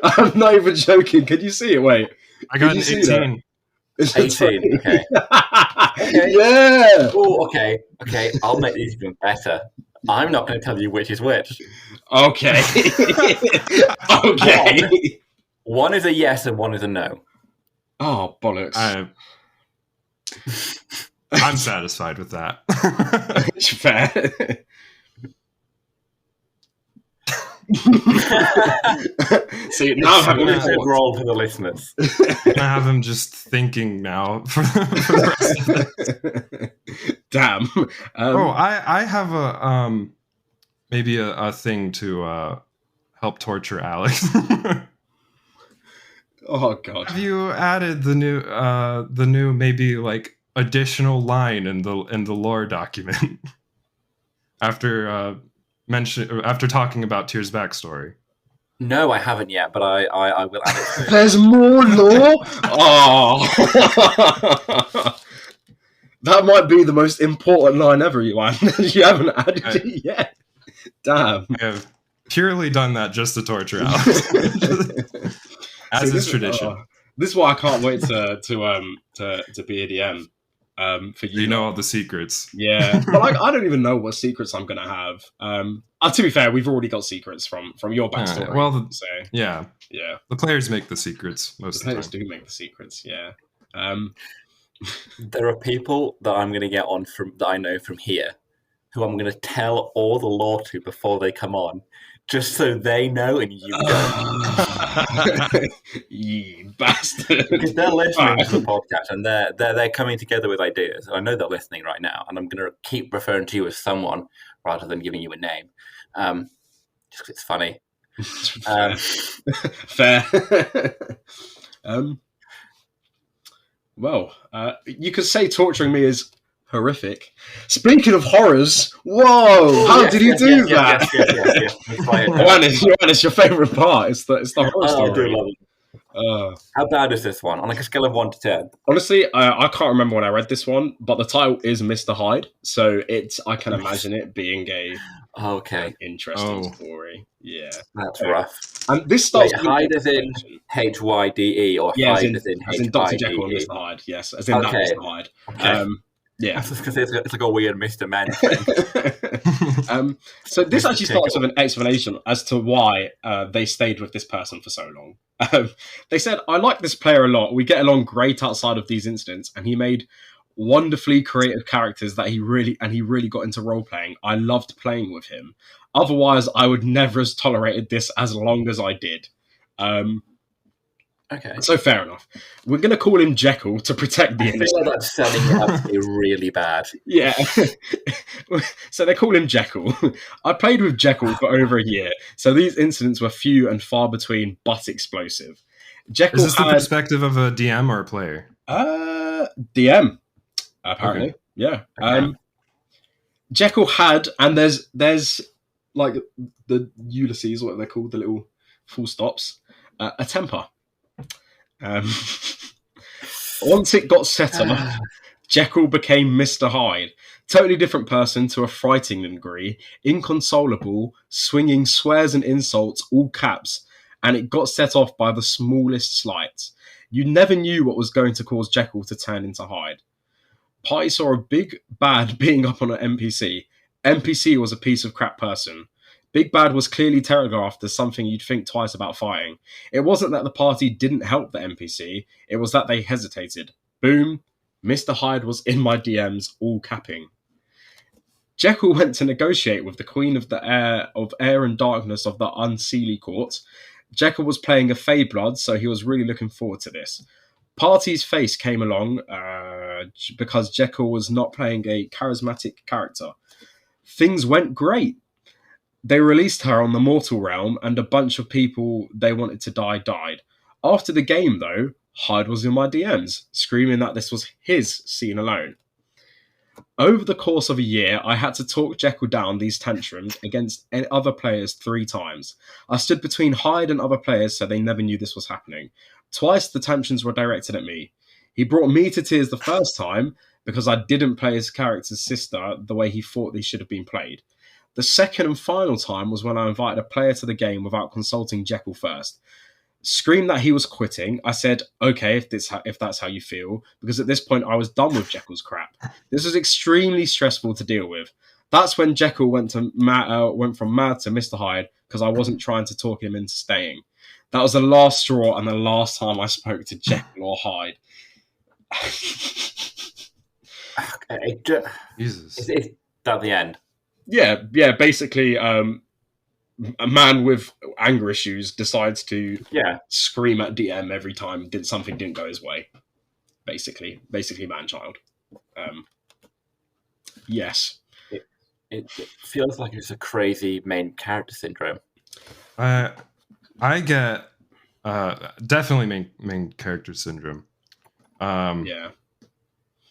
I'm not even joking. Can you see it? Wait. I got an 18. It's 18, okay. Yeah! Oh, okay. I'll make these even better. I'm not going to tell you which is which. Okay. Okay. One is a yes and one is a no. Oh, bollocks. I'm satisfied with that. It's fair. See, now I'm having a roll for the listeners. I have him just thinking now for the rest of it. Damn. I have a maybe a thing to help torture Alex. Oh God! Have you added the new maybe like additional line in the lore document after talking about Tyr's backstory? No, I haven't yet, but I will add it. There's more lore. Oh, that might be the most important line ever, Iwan. You haven't added it yet. Damn. I have purely done that just to torture Alex. As is tradition. This is why I can't wait to be a DM. For you, know all the secrets. Yeah, but I don't even know what secrets I'm gonna have. To be fair, we've already got secrets from your backstory. Yeah. The players make the secrets most of the time. The players do make the secrets. Yeah. There are people that I'm gonna get on that I know from here, who I'm gonna tell all the lore to before they come on. Just so they know and you don't. You bastard. Because they're listening to the podcast and they're coming together with ideas. And I know they're listening right now. And I'm going to keep referring to you as someone rather than giving you a name. Just because it's funny. Fair. Well, you could say torturing me is horrific. Speaking of horrors, whoa! How did you do that? Yes. Iwan, it's your favourite part. It's the horror story. I do love it. How bad is this one? On like a scale of 1 to 10? Honestly, I can't remember when I read this one, but the title is Mr. Hyde, so I can imagine it being an interesting story. Yeah, that's rough. And this starts. Wait, Hyde as in HYDE or Hyde as in Dr. Jekyll and Mr. Hyde. Yes, as in that Mr. Hyde. Okay. Yeah, because it's like a weird Mr. Man thing. So this actually starts with an explanation as to why they stayed with this person for so long. They said, "I like this player a lot. We get along great outside of these incidents, and he made wonderfully creative characters that he really got into role playing. I loved playing with him. Otherwise, I would never have tolerated this as long as I did. Okay. So fair enough. We're going to call him Jekyll to protect the I feel like that's setting it up to be really bad. Yeah. So they call him Jekyll. I played with Jekyll for over a year, so these incidents were few and far between, but explosive. Jekyll Is this the perspective of a DM or a player? DM, apparently. Okay. Yeah. Jekyll had, and there's like the Ulysses, what they're called, the little full stops, a temper. Once it got set up, Jekyll became Mr. Hyde. Totally different person to a frightening degree, inconsolable, swinging swears and insults, all caps, and it got set off by the smallest slights. You never knew what was going to cause Jekyll to turn into Hyde. Party saw a big bad beating up on an NPC. NPC was a piece of crap person. Big Bad was clearly telegraphed as something you'd think twice about fighting. It wasn't that the party didn't help the NPC, it was that they hesitated. Boom. Mr. Hyde was in my DMs, all capping. Jekyll went to negotiate with the Queen of the Air and Darkness of the Unseelie Court. Jekyll was playing a Fey Blood, so he was really looking forward to this. Party's face came along because Jekyll was not playing a charismatic character. Things went great. They released her on the mortal realm, and a bunch of people they wanted to die died. After the game, though, Hyde was in my DMs, screaming that this was his scene alone. Over the course of a year, I had to talk Jekyll down these tantrums against other players 3 times. I stood between Hyde and other players so they never knew this was happening. Twice the tantrums were directed at me. He brought me to tears the first time because I didn't play his character's sister the way he thought they should have been played. The second and final time was when I invited a player to the game without consulting Jekyll first. Screamed that he was quitting. I said, okay, if that's how you feel, because at this point I was done with Jekyll's crap. This was extremely stressful to deal with. That's when Jekyll went from mad to Mr. Hyde because I wasn't trying to talk him into staying. That was the last straw and the last time I spoke to Jekyll or Hyde. Jesus. Is that the end? Yeah. Basically, a man with anger issues decides to scream at DM every time something didn't go his way. Basically, man-child. Yes. It feels like it's a crazy main character syndrome. I get definitely main character syndrome. Yeah.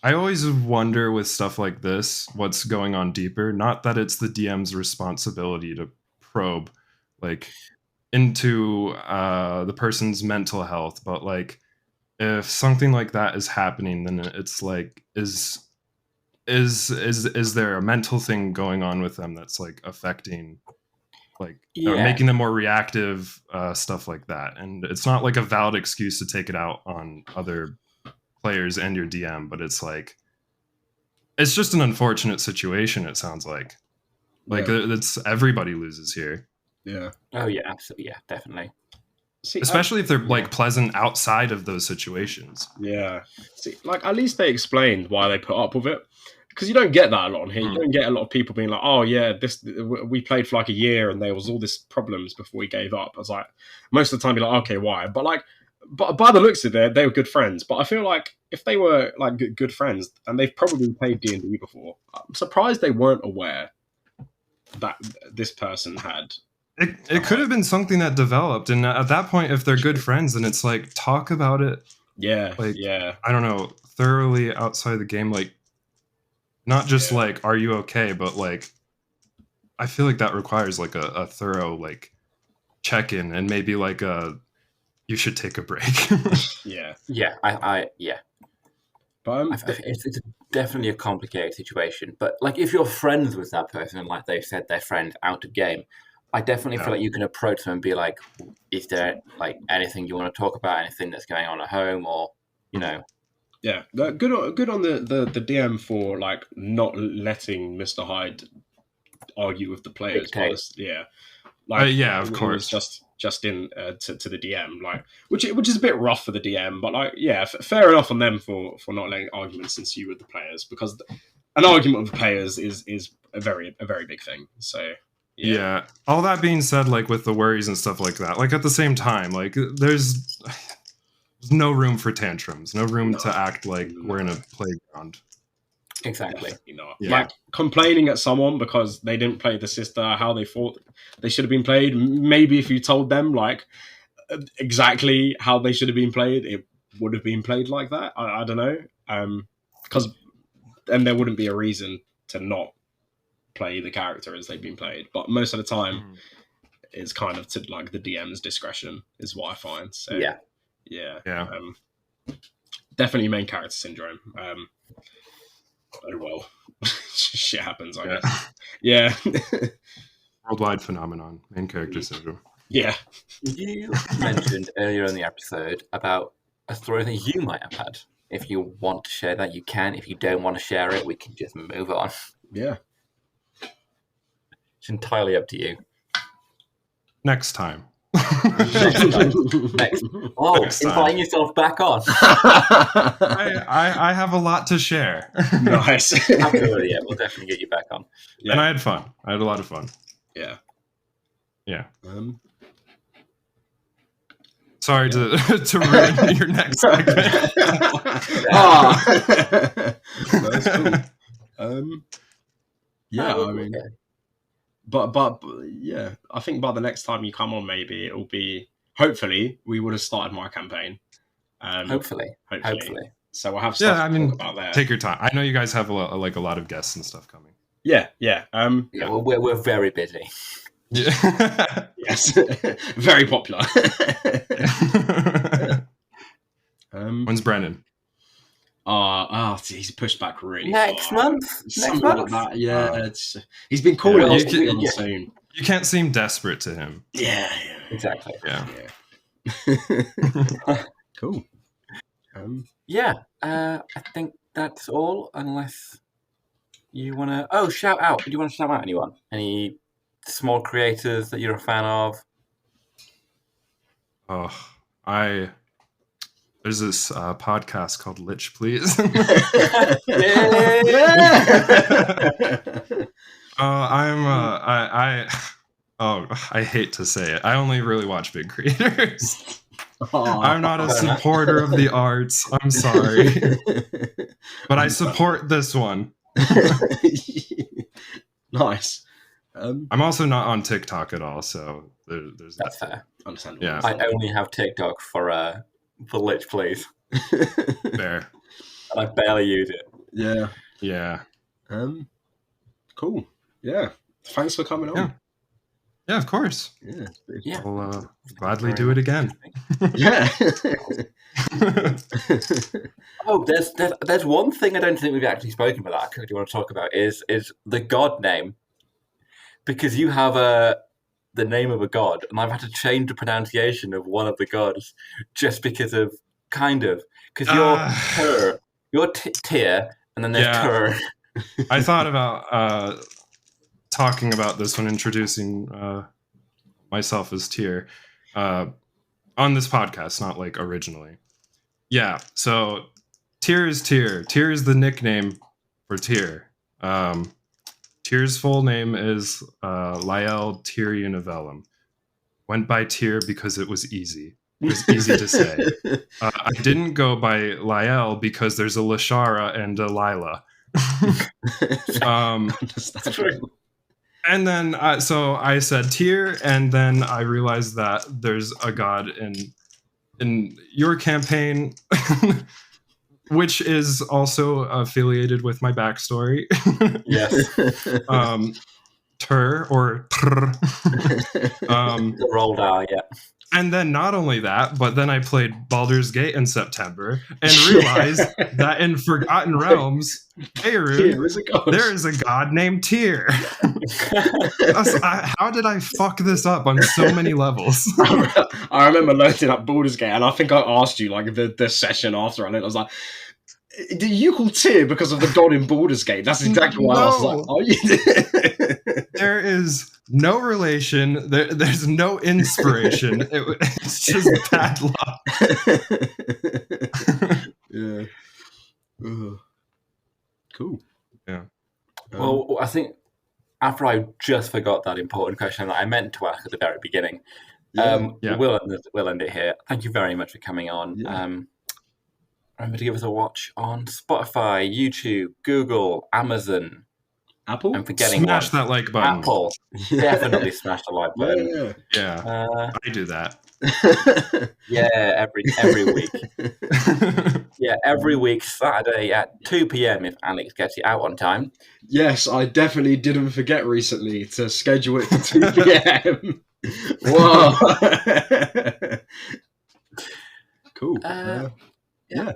I always wonder with stuff like this, what's going on deeper. Not that it's the DM's responsibility to probe like into the person's mental health, but like if something like that is happening, then it's like is there a mental thing going on with them that's like affecting like or making them more reactive, stuff like that. And it's not like a valid excuse to take it out on other players and your DM, but it's like it's just an unfortunate situation. It sounds like it's everybody loses here. Yeah. Oh yeah, absolutely. Yeah, definitely. See, especially if they're like pleasant outside of those situations. Yeah. See, like at least they explained why they put up with it, because you don't get that a lot on here. You don't get a lot of people being like, "Oh yeah, we played for like a year and there was all this problems before we gave up." I was like, most of the time, you're like, "Okay, why?" But by the looks of it, they were good friends. But I feel like if they were like good friends and they've probably played D&D before, I'm surprised they weren't aware that this person had. It could have been something that developed, and at that point, if they're good friends, then it's like talk about it. Yeah, like yeah. I don't know, thoroughly outside the game, like not just like are you okay, but like I feel like that requires like a thorough like check-in and maybe like you should take a break. Yeah. But it's definitely a complicated situation. But like, if you're friends with that person, and like they've said, they're friends out of game, I definitely feel like you can approach them and be like, "Is there like anything you want to talk about? Anything that's going on at home, or you know?" Yeah, good on the DM for like not letting Mr. Hyde argue with the players. Yeah. Of course. just in to the DM, like which is a bit rough for the DM, but like fair enough on them for not letting arguments ensue with the players, because an argument with the players is a very big thing. So yeah. All that being said, like with the worries and stuff like that, like at the same time, like there's no room for tantrums, no room to act like we're in a playground. Exactly. Like complaining at someone because they didn't play the sister how they thought they should have been played. Maybe if you told them like exactly how they should have been played, it would have been played like that. I don't know, because then there wouldn't be a reason to not play the character as they've been played. But most of the time, it's kind of to like the DM's discretion is what I find. So yeah. Definitely main character syndrome. Oh well, shit happens, I guess. Yeah. Worldwide phenomenon, main character syndrome. Yeah. You mentioned earlier in the episode about a story that you might have had. If you want to share that, you can. If you don't want to share it, we can just move on. Yeah. It's entirely up to you. Next time. Next. Oh, next inviting yourself back on. I have a lot to share. Nice. Absolutely, yeah. We'll definitely get you back on. Yeah. And I had fun. I had a lot of fun. Yeah. Yeah. Sorry to ruin your next segment. That's cool. Yeah, I mean... Okay. But yeah, I think by the next time you come on, maybe it will be. Hopefully, we would have started my campaign. Hopefully. So we'll have stuff to talk about there. Take your time. I know you guys have a lot of guests and stuff coming. Yeah. Well, we're very busy. Yeah. Yes, very popular. When's Brennan? He's pushed back really next far. month. Something like that. Yeah, he's been calling us soon. You can't seem desperate to him. Yeah. Exactly. Yeah. Cool. I think that's all. Unless you want to. Oh, shout out! Do you want to shout out anyone? Any small creators that you're a fan of? There's this podcast called Lich, please. I hate to say it. I only really watch big creators. I'm not a supporter of the arts. I'm sorry. But I support this one. Nice. I'm also not on TikTok at all, so there's that's fair. Understandable. Yeah. I only have TikTok for Lich, please. Fair. And I barely use it. Yeah. Cool. Yeah. Thanks for coming on. Yeah, of course. Yeah. I'll gladly do it again. Yeah. Oh, there's one thing I don't think we've actually spoken about that I do want to talk about is the god name. Because you have the name of a god, and I've had to change the pronunciation of one of the gods just because of because you're Tyr, and then there's Tyr. I thought about talking about this when introducing myself as Tyr on this podcast, not like originally. Yeah, so Tyr is Tyr. Tyr is the nickname for Tyr. Tyr's full name is Lyell Tyrionivellum. Went by Tyr because it was easy. It was easy to say. I didn't go by Lyell because there's a Lashara and a Lila. That's true. And then, so I said Tyr, and then I realized that there's a god in your campaign, which is also affiliated with my backstory. Yes. Tur or Trr. Rolled out, yeah. And then not only that, but then I played Baldur's Gate in September and realized that in Forgotten Realms, Faerun, there is a god named Tyr. How did I fuck this up on so many levels? I remember loading up Baldur's Gate, and I think I asked you like the session after, and I was like, "Do you call Tyr because of the god in Baldur's Gate?" That's exactly why I was like, "Oh, you?" There is no relation. There's no inspiration. It's just bad luck. Yeah. Cool. Yeah. Well, I think after I just forgot that important question that I meant to ask at the very beginning, we'll end it here. Thank you very much for coming on. Yeah. Remember to give us a watch on Spotify, YouTube, Google, Amazon. Apple? I'm forgetting Smash that like button. Apple. Definitely smash the like button. Yeah. I do that. Yeah, every week. Yeah, every week, Saturday at 2 p.m. if Alex gets it out on time. Yes, I definitely didn't forget recently to schedule it for 2 p.m. Wow. Cool. Yeah.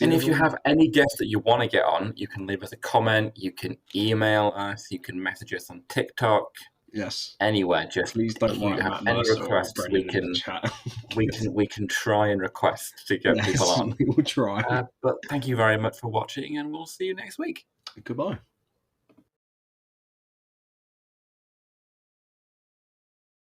And if you have any guests that you want to get on, you can leave us a comment, you can email us, you can message us on TikTok. Yes. Anywhere. Just please don't if you have any requests, we can try and request to get people on. We will try. But thank you very much for watching, and we'll see you next week. Goodbye.